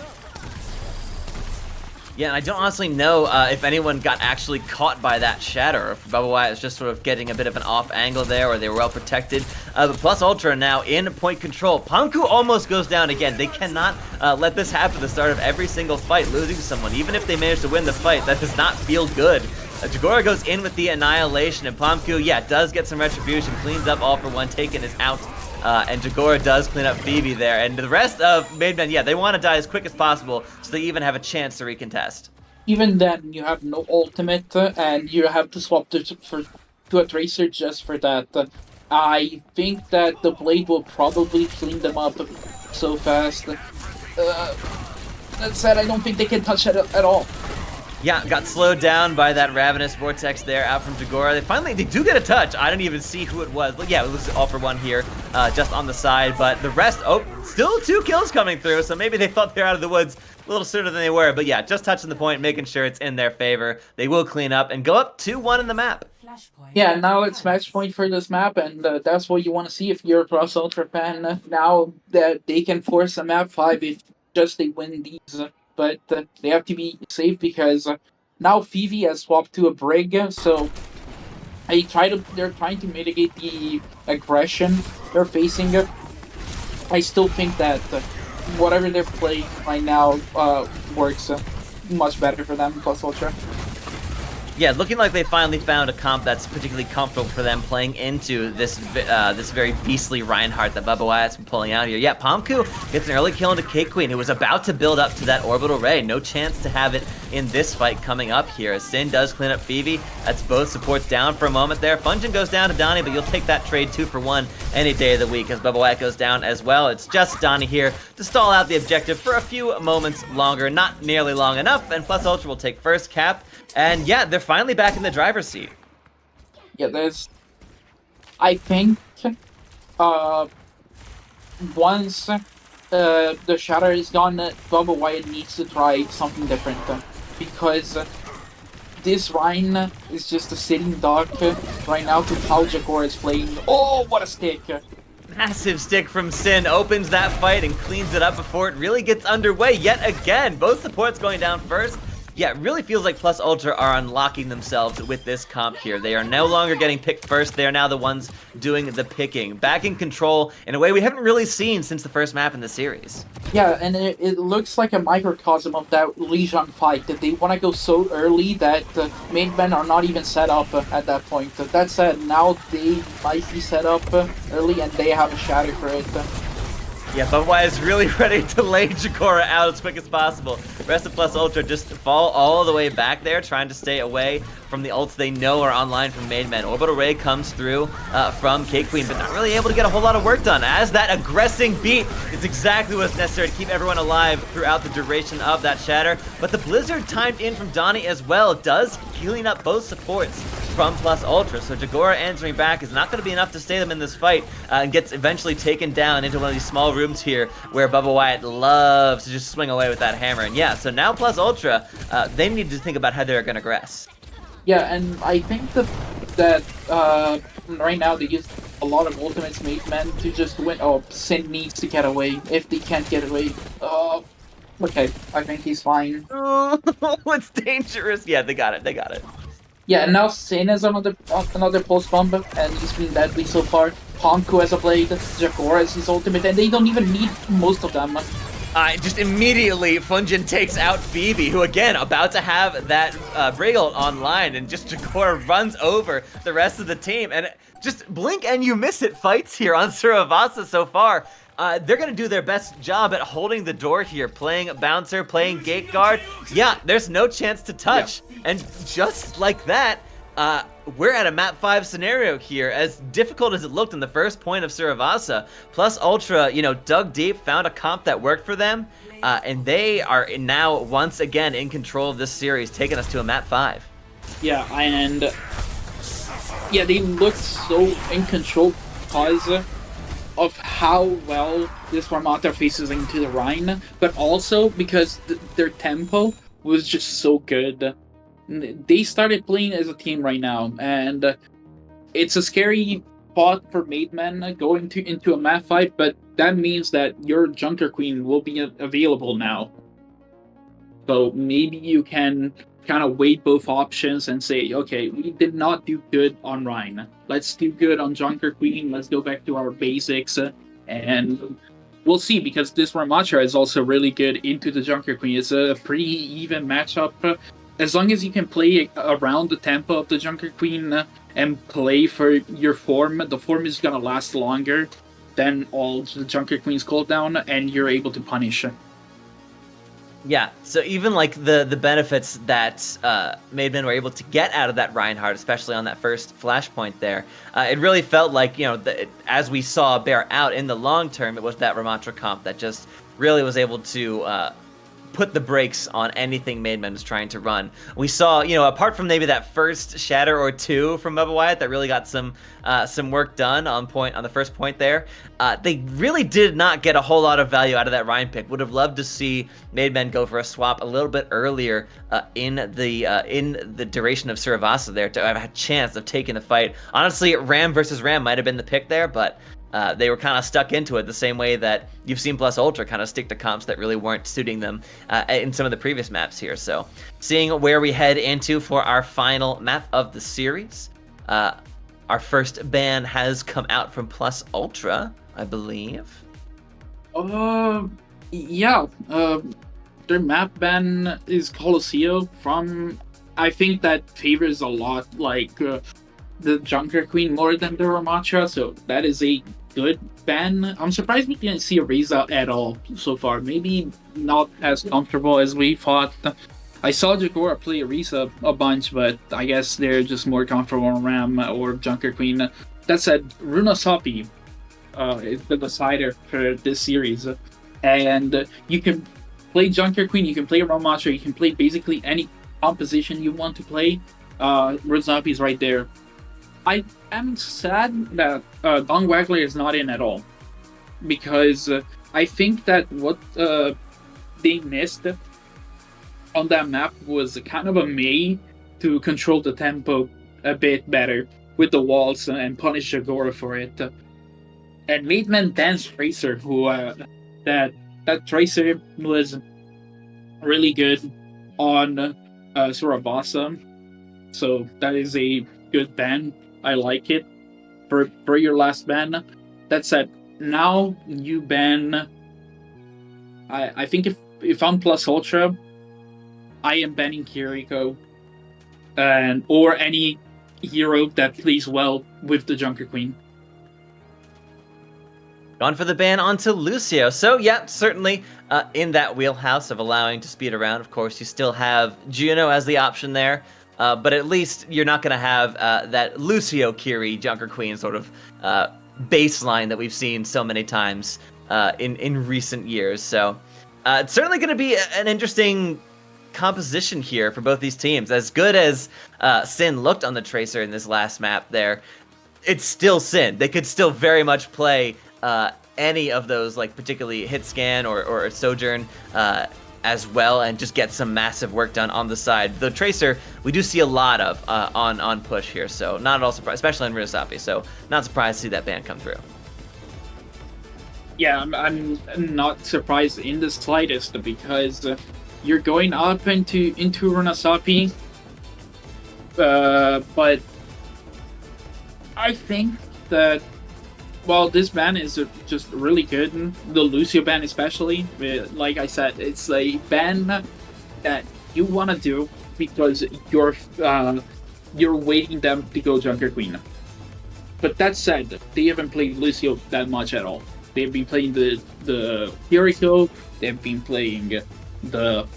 Yeah, and I don't honestly know if anyone got actually caught by that shatter, or if Bubba Wyatt is just sort of getting a bit of an off angle there, or they were well protected. But Plus Ultra now in point control. Pomku almost goes down again. They cannot let this happen at the start of every single fight, losing someone. Even if they manage to win the fight, that does not feel good. Jagora goes in with the Annihilation, and Pomku, yeah, does get some retribution, cleans up All For One, Taken is out, and Jagora does clean up Phoebe there. And the rest of Maidmen, yeah, they want to die as quick as possible so they even have a chance to recontest.
Even then, you have no ultimate, and you have to swap to a Tracer just for that. I think that the Blade will probably clean them up so fast. That said, I don't think they can touch it at all.
Yeah, got slowed down by that Ravenous Vortex there out from Jagora. They do get a touch. I didn't even see who it was. But yeah, it was All For One here, just on the side. But the rest, oh, still 2 kills coming through. So maybe they thought they were out of the woods a little sooner than they were. But yeah, just touching the point, making sure it's in their favor. They will clean up and go up 2-1 in the map.
Yeah, now it's match point for this map, and that's what you want to see if you're a Plus Ultra fan. Now that they can force a map 5 if just they win these. But they have to be safe because now Phoebe has swapped to a Brig, so they're trying to mitigate the aggression they're facing. I still think that whatever they're playing right now works much better for them, Plus Ultra.
Yeah, looking like they finally found a comp that's particularly comfortable for them playing into this this very beastly Reinhardt that Bubba Wyatt's been pulling out here. Yeah, Pomku gets an early kill into K-Queen, who was about to build up to that orbital ray. No chance to have it in this fight coming up here. As Sin does clean up Phoebe, that's both supports down for a moment there. Funjin goes down to Donnie, but you'll take that trade 2 for 1 any day of the week as Bubba Wyatt goes down as well. It's just Donnie here to stall out the objective for a few moments longer, not nearly long enough, and Plus Ultra will take first cap. And yeah, they're finally back in the driver's seat.
Yeah, I think once the shatter is gone, Bubba Wyatt needs to try something different because this Rhine is just a sitting duck right now to how Jagora is playing. Oh, what a stick!
Massive stick from Sin opens that fight and cleans it up before it really gets underway yet again. Both supports going down first. Yeah, it really feels like Plus Ultra are unlocking themselves with this comp here. They are no longer getting picked first. They are now the ones doing the picking. Back in control in a way we haven't really seen since the first map in the series.
Yeah, and it looks like a microcosm of that Lijiang fight, that they want to go so early that Maidmen are not even set up at that point. That said, now they might be set up early and they have a shatter for it.
Yeah, Bubba Wyatt is really ready to lay Jagora out as quick as possible. Rest of Plus Ultra just fall all the way back there, trying to stay away from the ults they know are online from Maidmen. Orbital Ray comes through from K-Queen, but not really able to get a whole lot of work done, as that aggressing beat is exactly what's necessary to keep everyone alive throughout the duration of that shatter. But the Blizzard timed in from Donnie as well does clean up both supports from Plus Ultra, so Jagora answering back is not going to be enough to stay them in this fight, and gets eventually taken down into one of these small rooms here where Bubba Wyatt loves to just swing away with that hammer. And yeah, so now Plus Ultra, they need to think about how they're going to progress.
Yeah, and I think that right now they use a lot of ultimates Maidmen to just win. Oh, Sin needs to get away. If they can't get away, okay, I think he's fine.
Oh, it's dangerous. Yeah, they got it.
Yeah, and now Sin is another post bomb, and he's been deadly so far. Honku as a blade, Jakor as his ultimate, and they don't even need most of them.
Just immediately, Funjin takes out Phoebe, who again, about to have that Briggle online, and just Jakor runs over the rest of the team. And just blink and you miss it fights here on Suravasa so far. They're going to do their best job at holding the door here, playing bouncer, playing gate guard. Yeah, there's no chance to touch. Yeah. And just like that, we're at a map 5 scenario here. As difficult as it looked in the first point of Suravasa, Plus Ultra, dug deep, found a comp that worked for them, and they are now once again in control of this series, taking us to a map 5.
Yeah, and they looked so in control because of how well this Ramata faces into the Rhine, but also because their tempo was just so good. They started playing as a team right now, and it's a scary spot for Maidmen going into a map fight, but that means that your Junker Queen will be available now. So maybe you can kind of weigh both options and say, okay, we did not do good on Rhine. Let's do good on Junker Queen. Let's go back to our basics, and we'll see, because this Ramatra is also really good into the Junker Queen. It's a pretty even matchup. As long as you can play around the tempo of the Junker Queen and play for your form, the form is going to last longer than all the Junker Queen's cooldown, and you're able to punish.
Yeah, so even like the benefits that Maidmen were able to get out of that Reinhardt, especially on that first flashpoint there, it really felt like, as we saw bear out in the long term, it was that Ramatra comp that just really was able to put the brakes on anything Maidmen was trying to run. We saw, apart from maybe that first shatter or two from Bubba Wyatt that really got some work done on the first point there, they really did not get a whole lot of value out of that Rhine pick. Would have loved to see Maidmen go for a swap a little bit earlier in the duration of Suravasa there to have a chance of taking the fight. Honestly, Ram versus Ram might have been the pick there, but they were kind of stuck into it the same way that you've seen Plus Ultra kind of stick to comps that really weren't suiting them in some of the previous maps here. So seeing where we head into for our final map of the series. Our first ban has come out from Plus Ultra, I believe.
Yeah. Their map ban is Colosseo from... I think that favors a lot like the Junker Queen more than the Ramatra, so that is a good ban. I'm surprised we didn't see a Reza at all so far. Maybe not as comfortable as we thought. I saw Jagora play Reza a bunch, but I guess they're just more comfortable on Ram or Junker Queen. That said, Runa Sopi is the decider for this series. And you can play Junker Queen, you can play Ramatra, you can play basically any composition you want to play. Runa is right there. I am sad that Dong Wagler is not in at all, because I think that what they missed on that map was kind of a May to control the tempo a bit better with the walls and punish Jagora for it. And Maidmen Dance Tracer, who that Tracer was really good on Suravasa, so that is a good ban. I like it. For your last ban. That said, now you ban... I think if I'm Plus Ultra, I am banning Kiriko, or any hero that plays well with the Junker Queen.
Gone for the ban onto Lucio. So yeah, certainly in that wheelhouse of allowing to speed around. Of course, you still have Juno as the option there. But at least you're not going to have that Lucio Kiri Junker Queen sort of baseline that we've seen so many times in recent years. So it's certainly going to be an interesting composition here for both these teams. As good as Sin looked on the Tracer in this last map there, it's still Sin. They could still very much play any of those, like particularly Hit Scan or Sojourn as well, and just get some massive work done on the side. The Tracer, we do see a lot of on push here, so not at all surprised, especially in Runasapi, so not surprised to see that ban come through.
Yeah, I'm not surprised in the slightest, because you're going up into Runasapi, but I think that Well, this ban is just really good. The Lucio ban, especially, like I said, it's a ban that you want to do because you're waiting them to go Junker Queen. But that said, they haven't played Lucio that much at all. They've been playing the Kiriko. They've been playing the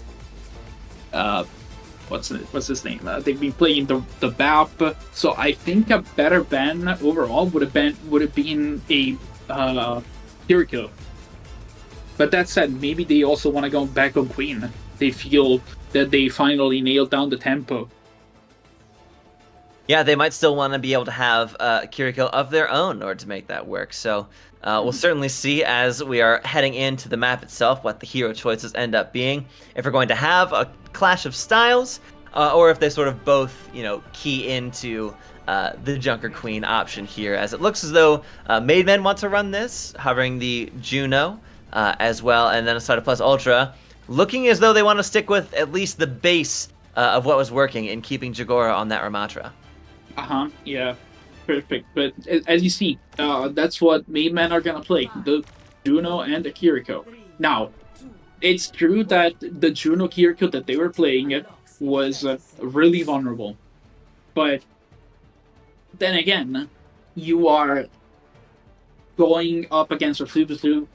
what's his name? They've been playing the BAP. So I think a better ban overall would have been a Kiriko. But that said, maybe they also want to go back on Queen. They feel that they finally nailed down the tempo.
Yeah, they might still want to be able to have Kiriko of their own in order to make that work. So we'll certainly see as we are heading into the map itself what the hero choices end up being. If we're going to have a clash of styles, or if they sort of both, key into the Junker Queen option here. As it looks as though Maidmen want to run this, hovering the Juno as well, and then Asada plus Ultra, looking as though they want to stick with at least the base of what was working in keeping Jagora on that Ramatra.
Yeah, perfect. But as you see, that's what Maidmen are gonna play, the Juno and the Kiriko. Now, it's true that the Juno Kiriko that they were playing was really vulnerable. But then again, you are going up against a Flubislu,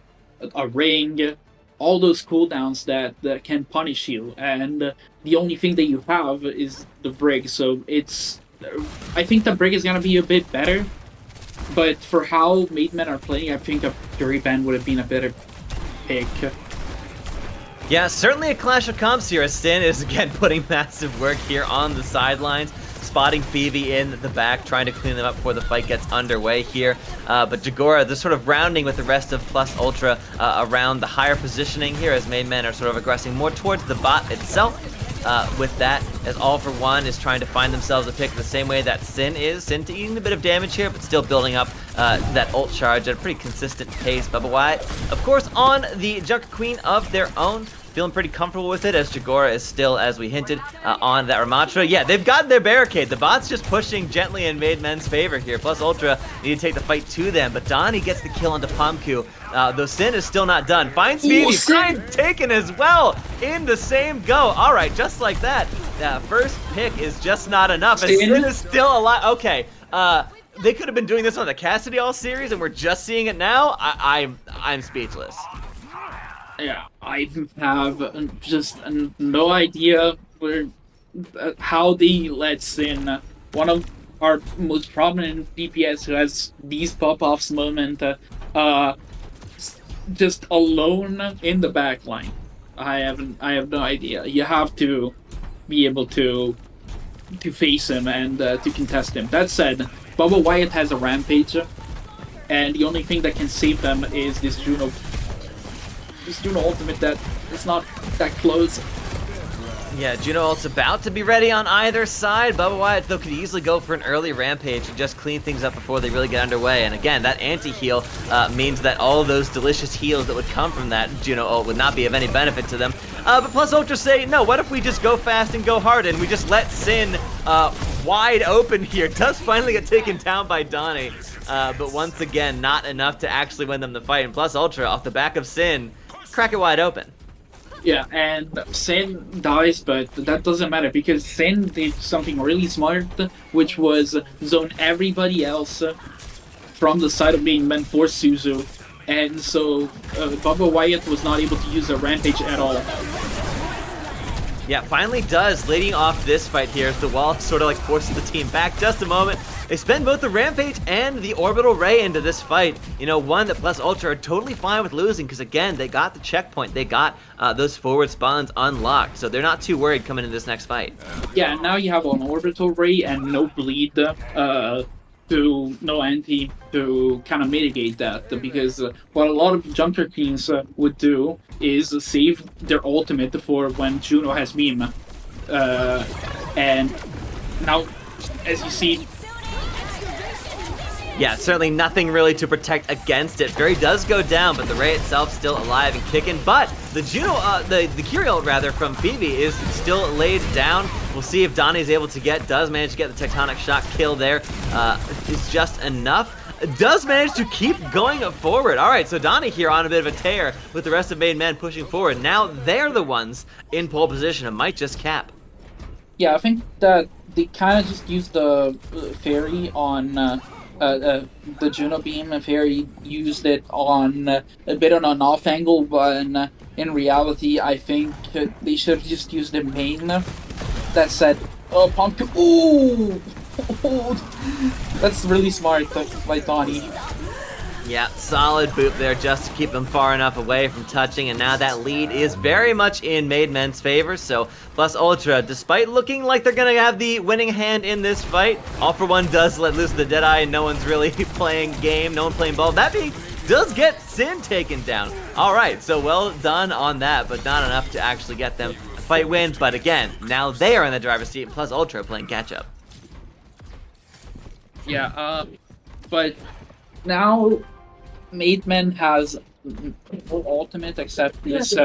a Ring, all those cooldowns that can punish you, and the only thing that you have is the Brig, so I think the Brig is gonna be a bit better, but for how Maidmen are playing, I think a Fury Band would have been a better pick.
Yeah, certainly a clash of comps here, as Sin is again putting massive work here on the sidelines, spotting Phoebe in the back, trying to clean them up before the fight gets underway here. But Jagora, they're sort of rounding with the rest of Plus Ultra around the higher positioning here, as Maidmen are sort of aggressing more towards the bot itself. With that, as All For One is trying to find themselves a pick the same way that Sin is. Sin eating a bit of damage here, but still building up that ult charge at a pretty consistent pace. Bubba Wyatt, of course, on the Junker Queen of their own. Feeling pretty comfortable with it, as Jagora is still, as we hinted, on that Ramatra. Yeah, they've got their barricade. The bot's just pushing gently in Maidmen's favor here. Plus Ultra need to take the fight to them, but Donnie gets the kill onto Pomku. Though Sin is still not done. Finds Phoebe, Sin taken as well in the same go. All right, just like that. That first pick is just not enough, and Sin is still alive. Okay, they could have been doing this on the Cassidy All series, and we're just seeing it now. I'm speechless.
Yeah, I have just no idea how they let Sin, one of our most prominent DPS who has these pop-offs moment, just alone in the back line. I have no idea. You have to be able to face him and to contest him. That said, Bubba Wyatt has a Rampage, and the only thing that can save them is this Juno ultimate that is not that close.
Yeah, Juno ult's about to be ready on either side. Bubba Wyatt, though, could easily go for an early Rampage and just clean things up before they really get underway. And again, that anti-heal means that all those delicious heals that would come from that Juno ult would not be of any benefit to them. But Plus Ultra say, no, what if we just go fast and go hard and we just let Sin wide open here? Does finally get taken down by Donnie. But once again, not enough to actually win them the fight. And Plus Ultra, off the back of Sin, crack it wide open.
Yeah, and Sin dies, but that doesn't matter because Sin did something really smart, which was zone everybody else from the side of being meant for Suzu, and so Bubba Wyatt was not able to use a Rampage at all.
Yeah, finally does, leading off this fight here as the wall sort of like forces the team back just a moment. They spend both the Rampage and the Orbital Ray into this fight. You know, one that Plus Ultra are totally fine with losing because, again, they got the checkpoint. They got those forward spawns unlocked, so they're not too worried coming into this next fight.
Yeah, now you have an Orbital Ray and no bleed, no anti to kind of mitigate that, because what a lot of Junker Queens would do is save their ultimate for when Juno has beam. And now, as you see...
Yeah, certainly nothing really to protect against it. Fairy does go down, but the Ray itself still alive and kicking. But the the Curiel rather from Phoebe is still laid down. We'll see if Donnie's able to does manage to get the Tectonic Shock kill there. Is just enough. Does manage to keep going forward. All right, so Donnie here on a bit of a tear with the rest of Maid Men pushing forward. Now they're the ones in pole position. It might just cap.
Yeah, I think that they kind of just used the Fairy on the Juno Beam, and Fairy used it on a bit on an off angle, but in reality, I think they should have just used the main. That said, Pumpkin. Ooh! That's really smart by Donnie.
Yeah, solid boop there just to keep them far enough away from touching, and now that lead is very much in Maid Men's favor, so Plus Ultra, despite looking like they're gonna have the winning hand in this fight, All For One does let loose the Deadeye, and no one's really playing game, no one playing ball. That being does get Sin taken down. Alright, so well done on that, but not enough to actually get them a fight win, but again, now they are in the driver's seat, Plus Ultra playing catch-up.
Yeah, but now Maid Men has no ultimate except this.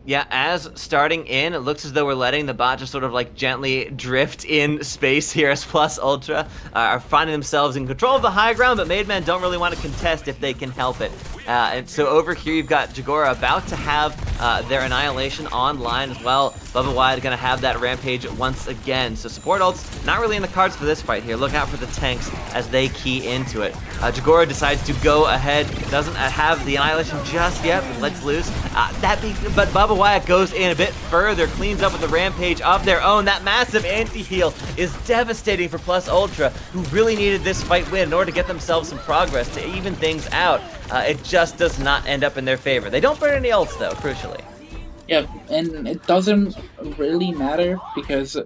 Yeah, as starting in, it looks as though we're letting the bot just sort of like gently drift in space here as Plus Ultra are finding themselves in control of the high ground, but Maid Men don't really want to contest if they can help it. And so over here you've got Jagora about to have their Annihilation online as well. Bubba Wyatt going to have that Rampage once again. So support ults not really in the cards for this fight here. Look out for the tanks as they key into it. Jagora decides to go ahead, doesn't have the Annihilation just yet, but lets loose. But Bubba Wyatt goes in a bit further, cleans up with the Rampage of their own. That massive anti-heal is devastating for Plus Ultra, who really needed this fight win in order to get themselves some progress to even things out. It just does not end up in their favor. They don't burn any ults though, crucially.
Yeah, and it doesn't really matter because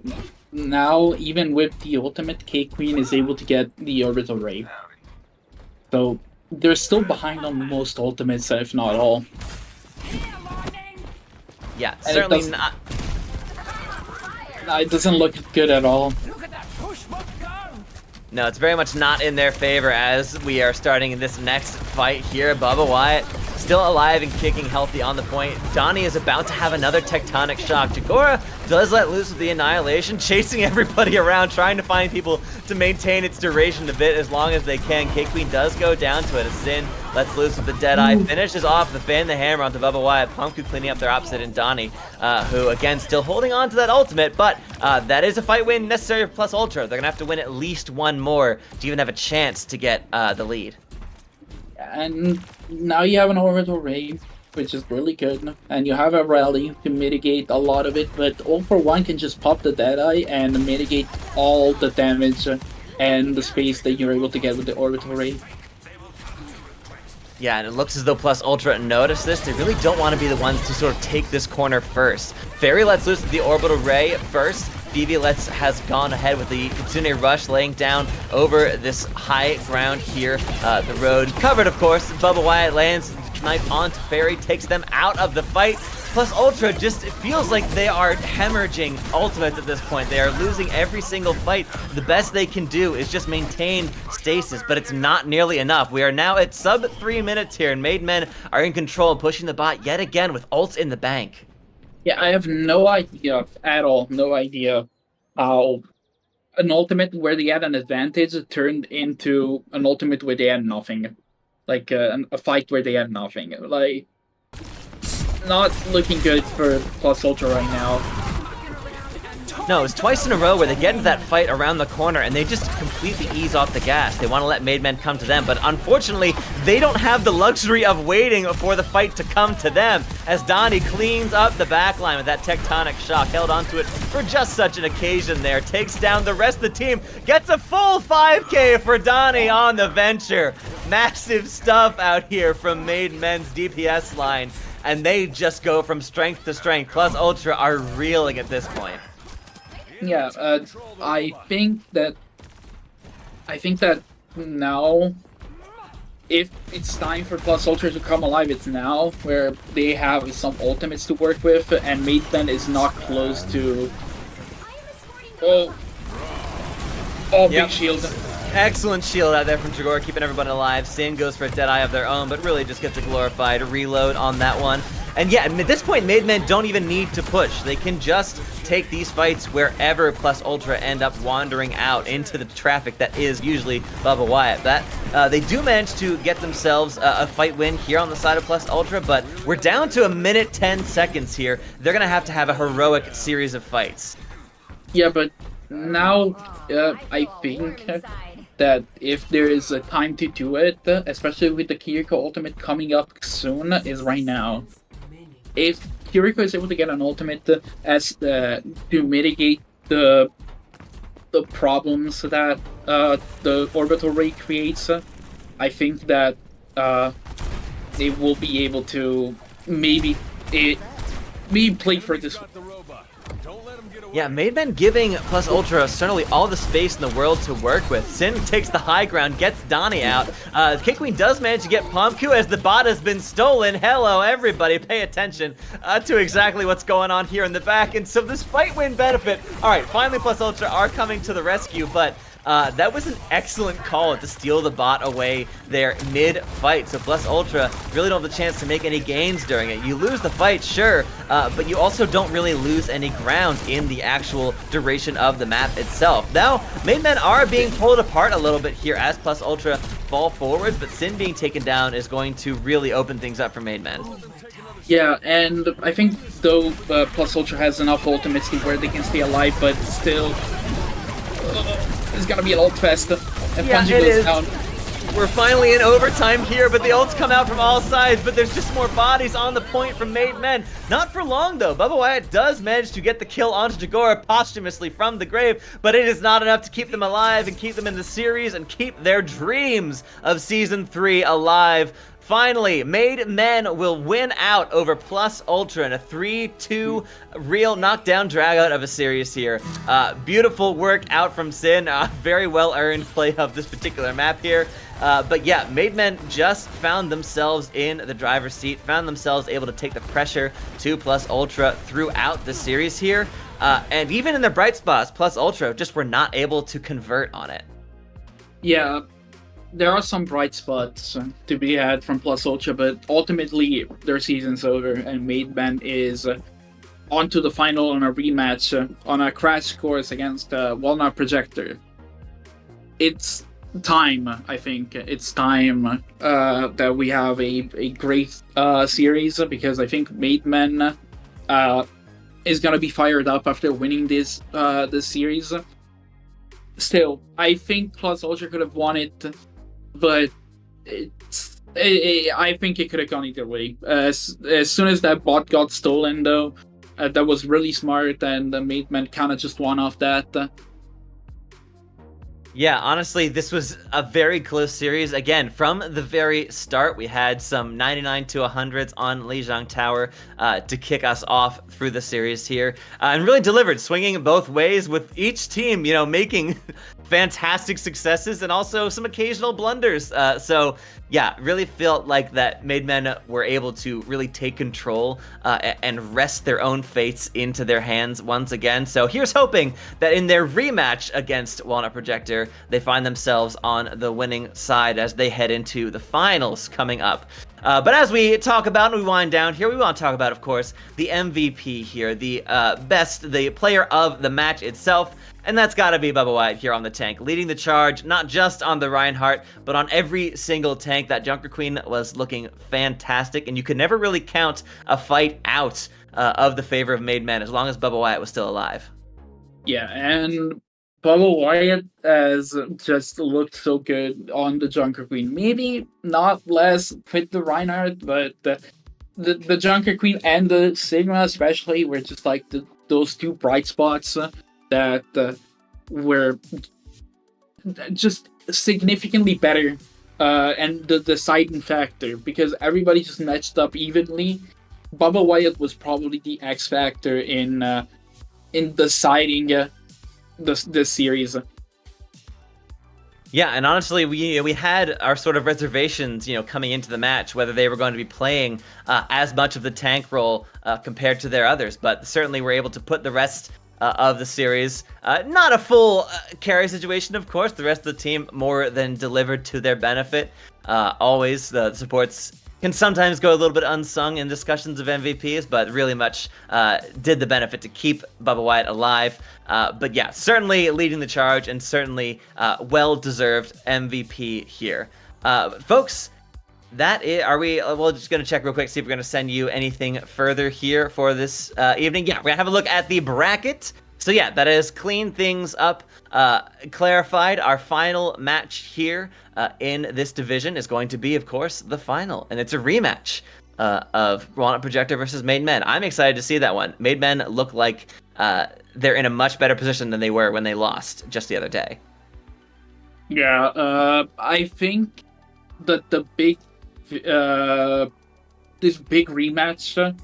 now, even with the ultimate, K-Queen is able to get the Orbital Ray. So they're still behind on most ultimates, if not all.
Yeah,
And
certainly not.
It doesn't look good at all.
No, it's very much not in their favor as we are starting in this next fight here. Bubba Wyatt still alive and kicking healthy on the point. Donnie is about to have another Tectonic Shock. Jagora does let loose with the Annihilation, chasing everybody around, trying to find people to maintain its duration a bit as long as they can. K-Queen does go down to it as Sin lets loose with the Deadeye, finishes off the Fan the Hammer onto Bubba Wyatt. Pumpkin cleaning up their opposite in Donnie, who again still holding on to that ultimate, but that is a fight win necessary for Plus Ultra. They're gonna have to win at least one more to even have a chance to get the lead.
And now you have an Orbital Ray, which is really good, and you have a Rally to mitigate a lot of it, but All For One can just pop the Deadeye and mitigate all the damage and the space that you're able to get with the Orbital Ray.
Yeah, and it looks as though Plus Ultra noticed this. They really don't want to be the ones to sort of take this corner first. Fairy lets loose the Orbital Ray first. Phoebe has gone ahead with the Kitsune Rush, laying down over this high ground here. The road covered, of course. Bubba Wyatt lands knife onto Fairy, takes them out of the fight. Plus Ultra just, it feels like they are hemorrhaging ultimates at this point. They are losing every single fight. The best they can do is just maintain stasis, but it's not nearly enough. We are now at sub 3 minutes here, and Maid Men are in control, pushing the bot yet again with ults in the bank.
Yeah, I have no idea at all, no idea how an ultimate where they had an advantage turned into an ultimate where they had nothing. Like a fight where they had nothing. Like, it's not looking good for Plus Ultra right now.
No, it's twice in a row where they get into that fight around the corner and they just completely ease off the gas. They want to let Maid Men come to them, but unfortunately, they don't have the luxury of waiting for the fight to come to them, as Donnie cleans up the backline with that Tectonic Shock, held onto it for just such an occasion there, takes down the rest of the team, gets a full 5K for Donnie on the venture. Massive stuff out here from Maid Men's DPS line, and they just go from strength to strength. Plus Ultra are reeling at this point.
Yeah, I think that now, if it's time for Plus Ultra to come alive, it's now, where they have some ultimates to work with, and Maid Men is not close to Oh, oh,
Yep.
big shield.
Excellent shield out there from Jagor, keeping everybody alive. Sin goes for a Deadeye of their own, but really just gets a glorified reload on that one. And yeah, at this point, Maid Men don't even need to push. They can just take these fights wherever Plus Ultra end up wandering out into the traffic that is usually Bubba Wyatt. They do manage to get themselves a fight win here on the side of Plus Ultra, but we're down to 1 minute 10 seconds here. They're going to have a heroic series of fights.
Yeah, but now I think that if there is a time to do it, especially with the Kiriko ultimate coming up soon, is right now. If Kiriko is able to get an ultimate to mitigate the problems that the orbital ray creates, I think that they will be able to maybe play for this.
Yeah, Maid Men giving Plus Ultra certainly all the space in the world to work with. Sin takes the high ground, gets Donnie out. K-Queen does manage to get Pomku as the bot has been stolen. Hello, everybody. Pay attention to exactly what's going on here in the back. And so this fight win benefit. All right, finally Plus Ultra are coming to the rescue, but that was an excellent call to steal the bot away there mid-fight. So Plus Ultra really don't have the chance to make any gains during it. You lose the fight, sure, but you also don't really lose any ground in the actual duration of the map itself. Now, Maid Men are being pulled apart a little bit here as Plus Ultra fall forwards, but Sin being taken down is going to really open things up for Maid Men.
Yeah, and I think though Plus Ultra has enough ultimates to where they can stay alive, but still, it's gonna be an ult fest. And
Yeah,
Punji
it
goes
is.
down.
We're finally in overtime here, but the ults come out from all sides, but there's just more bodies on the point from Maid Men. Not for long, though. Bubba Wyatt does manage to get the kill onto Jagora posthumously from the grave, but it is not enough to keep them alive and keep them in the series and keep their dreams of Season 3 alive. Finally, Maid Men will win out over Plus Ultra in a 3-2 real knockdown dragout of a series here. Beautiful work out from Sin. Very well earned play of this particular map here. But yeah, Maid Men just found themselves in the driver's seat, found themselves able to take the pressure to Plus Ultra throughout the series here. And even in their bright spots, Plus Ultra just were not able to convert on it.
Yeah, there are some bright spots to be had from Plus Ultra, but ultimately their season's over, and Maid Men is on to the final on a rematch on a crash course against Walnut Projector. It's time, I think. It's time that we have a great series, because I think Maid Men is gonna be fired up after winning this series. Still, I think Plus Ultra could have won it, but I think it could have gone either way. As soon as that bot got stolen, though, that was really smart, and the Maid Men kind of just won off that.
Yeah, honestly, this was a very close series. Again, from the very start, we had some 99 to 100s on Lijiang Tower to kick us off through the series here. And really delivered, swinging both ways with each team, you know, making fantastic successes and also some occasional blunders. So yeah, really felt like that Maid Men were able to really take control and wrest their own fates into their hands once again. So here's hoping that in their rematch against Walnut Projector, they find themselves on the winning side as they head into the finals coming up. But as we talk about and we wind down here, we want to talk about, of course, the MVP here, the the player of the match itself. And that's got to be Bubba Wyatt here on the tank, leading the charge, not just on the Reinhardt, but on every single tank. That Junker Queen was looking fantastic, and you could never really count a fight out of the favor of Maid Men as long as Bubba Wyatt was still alive.
Yeah, and Bubba Wyatt has just looked so good on the Junker Queen. Maybe not less with the Reinhardt, but the Junker Queen and the Sigma especially were just like those two bright spots that were just significantly better, and the deciding factor, because everybody just matched up evenly. Bubba Wyatt was probably the X factor in deciding the series.
Yeah, and honestly, we had our sort of reservations, coming into the match, whether they were going to be playing as much of the tank role compared to their others, but certainly were able to put the rest of the series. Not a full carry situation, of course. The rest of the team more than delivered to their benefit. Always the supports can sometimes go a little bit unsung in discussions of MVPs, but really much did the benefit to keep Bubba Wyatt alive. But yeah, certainly leading the charge and certainly well-deserved MVP here. Folks, that is, we're just going to check real quick, see if we're going to send you anything further here for this evening. Yeah, we're going to have a look at the bracket. So yeah, that is clean things up, clarified. Our final match here in this division is going to be, of course, the final. And it's a rematch of Walnut Projector versus Maid Men. I'm excited to see that one. Maid Men look like they're in a much better position than they were when they lost just the other day.
Yeah, I think that the big, this big rematch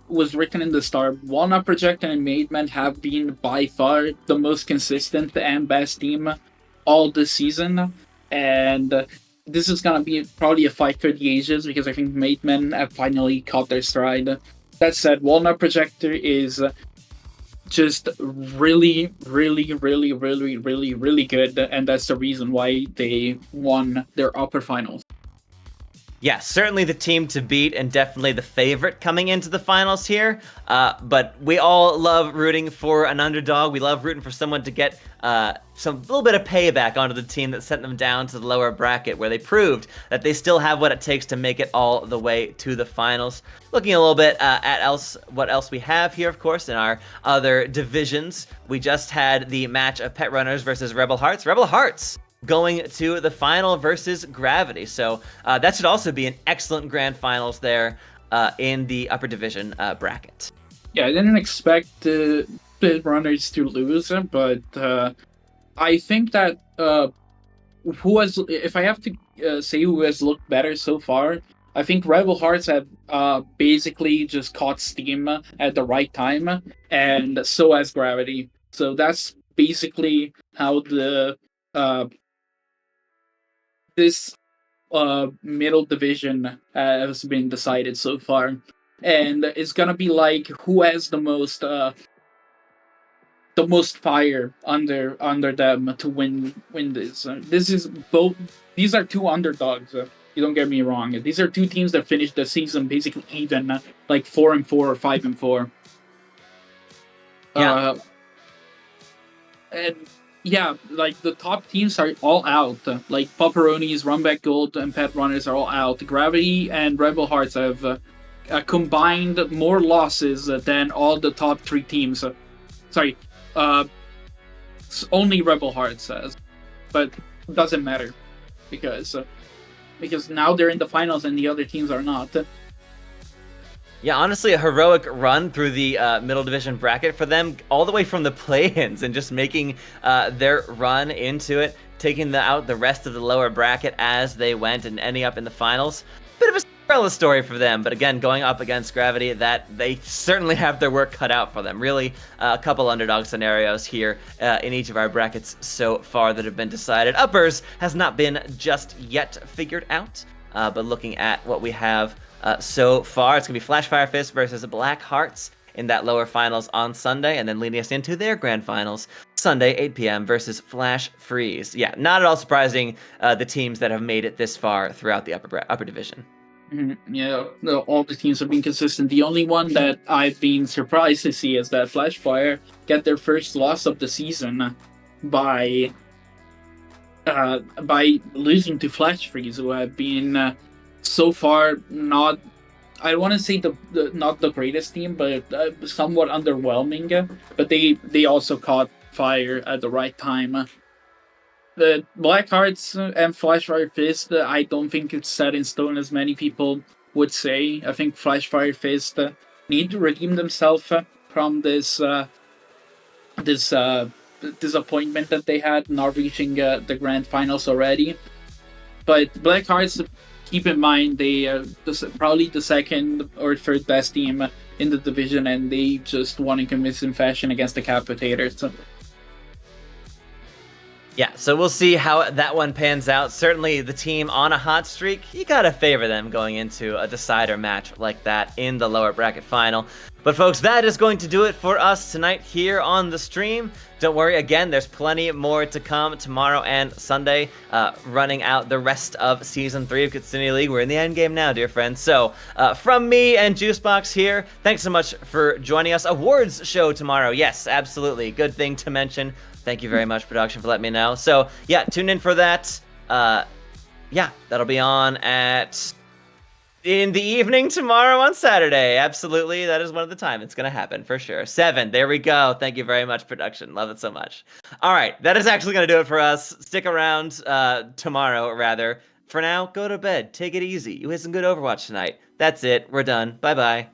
was written in the start. Walnut Projector and Maid Men have been by far the most consistent and best team all this season, and this is gonna be probably a fight for the ages because I think Maid Men have finally caught their stride. That said, Walnut Projector is just really, really, really, really, really, really good, and that's the reason why they won their upper finals.
Yeah, certainly the team to beat and definitely the favorite coming into the finals here. But we all love rooting for an underdog. We love rooting for someone to get some little bit of payback onto the team that sent them down to the lower bracket, where they proved that they still have what it takes to make it all the way to the finals. Looking a little bit at what else we have here, of course, in our other divisions. We just had the match of Pet Runners versus Rebel Hearts. Rebel Hearts going to the final versus Gravity. So that should also be an excellent grand finals there in the upper division bracket.
Yeah, I didn't expect the Pit Runners to lose, but I think that if I have to say who has looked better so far, I think Rebel Hearts have basically just caught steam at the right time, and so has Gravity. So that's basically how this middle division has been decided so far, and it's gonna be like who has the most fire under them to win this. This is both. These are two underdogs. You don't get me wrong. These are two teams that finished the season basically even, like 4-4 or 5-4.
Yeah.
And yeah, like the top teams are all out. Like Pepperonis, Rumback Gold, and Pet Runners are all out. Gravity and Rebel Hearts have combined more losses than all the top three teams. Only Rebel Hearts has, but it doesn't matter because now they're in the finals and the other teams are not.
Yeah, honestly, a heroic run through the middle division bracket for them, all the way from the play-ins and just making their run into it, taking out the rest of the lower bracket as they went and ending up in the finals. Bit of a Cinderella story for them, but again, going up against Gravity, that they certainly have their work cut out for them. Really, a couple underdog scenarios here in each of our brackets so far that have been decided. Uppers has not been just yet figured out, but looking at what we have so far, it's going to be Flashfire Fist versus Black Hearts in that lower finals on Sunday, and then leading us into their grand finals Sunday, 8 p.m. versus Flash Freeze. Yeah, not at all surprising, the teams that have made it this far throughout the upper division.
Mm-hmm. Yeah, all the teams have been consistent. The only one that I've been surprised to see is that Flashfire get their first loss of the season by losing to Flash Freeze, who have been so far not, I want to say not the greatest team, but somewhat underwhelming. But they also caught fire at the right time. The Black Hearts and Flashfire Fist, I don't think it's set in stone as many people would say. I think Flashfire Fist need to redeem themselves from this disappointment that they had not reaching the grand finals already. But Black Hearts, keep in mind, they are probably the second or third best team in the division, and they just won in convincing fashion against the Capitators.
Yeah, so we'll see how that one pans out. Certainly the team on a hot streak, you gotta favor them going into a decider match like that in the lower bracket final. But folks, that is going to do it for us tonight here on the stream. Don't worry, again, there's plenty more to come tomorrow and Sunday, running out the rest of Season 3 of Kitsune League. We're in the end game now, dear friends. So, from me and Juicebox here, thanks so much for joining us. Awards show tomorrow. Yes, absolutely. Good thing to mention. Thank you very much, production, for letting me know. So, yeah, tune in for that. Yeah, that'll be on in the evening tomorrow on Saturday. Absolutely. That is one of the time it's going to happen for sure. 7. There we go. Thank you very much, production. Love it so much. All right. That is actually going to do it for us. Stick around tomorrow, rather. For now, go to bed. Take it easy. You had some good Overwatch tonight. That's it. We're done. Bye-bye.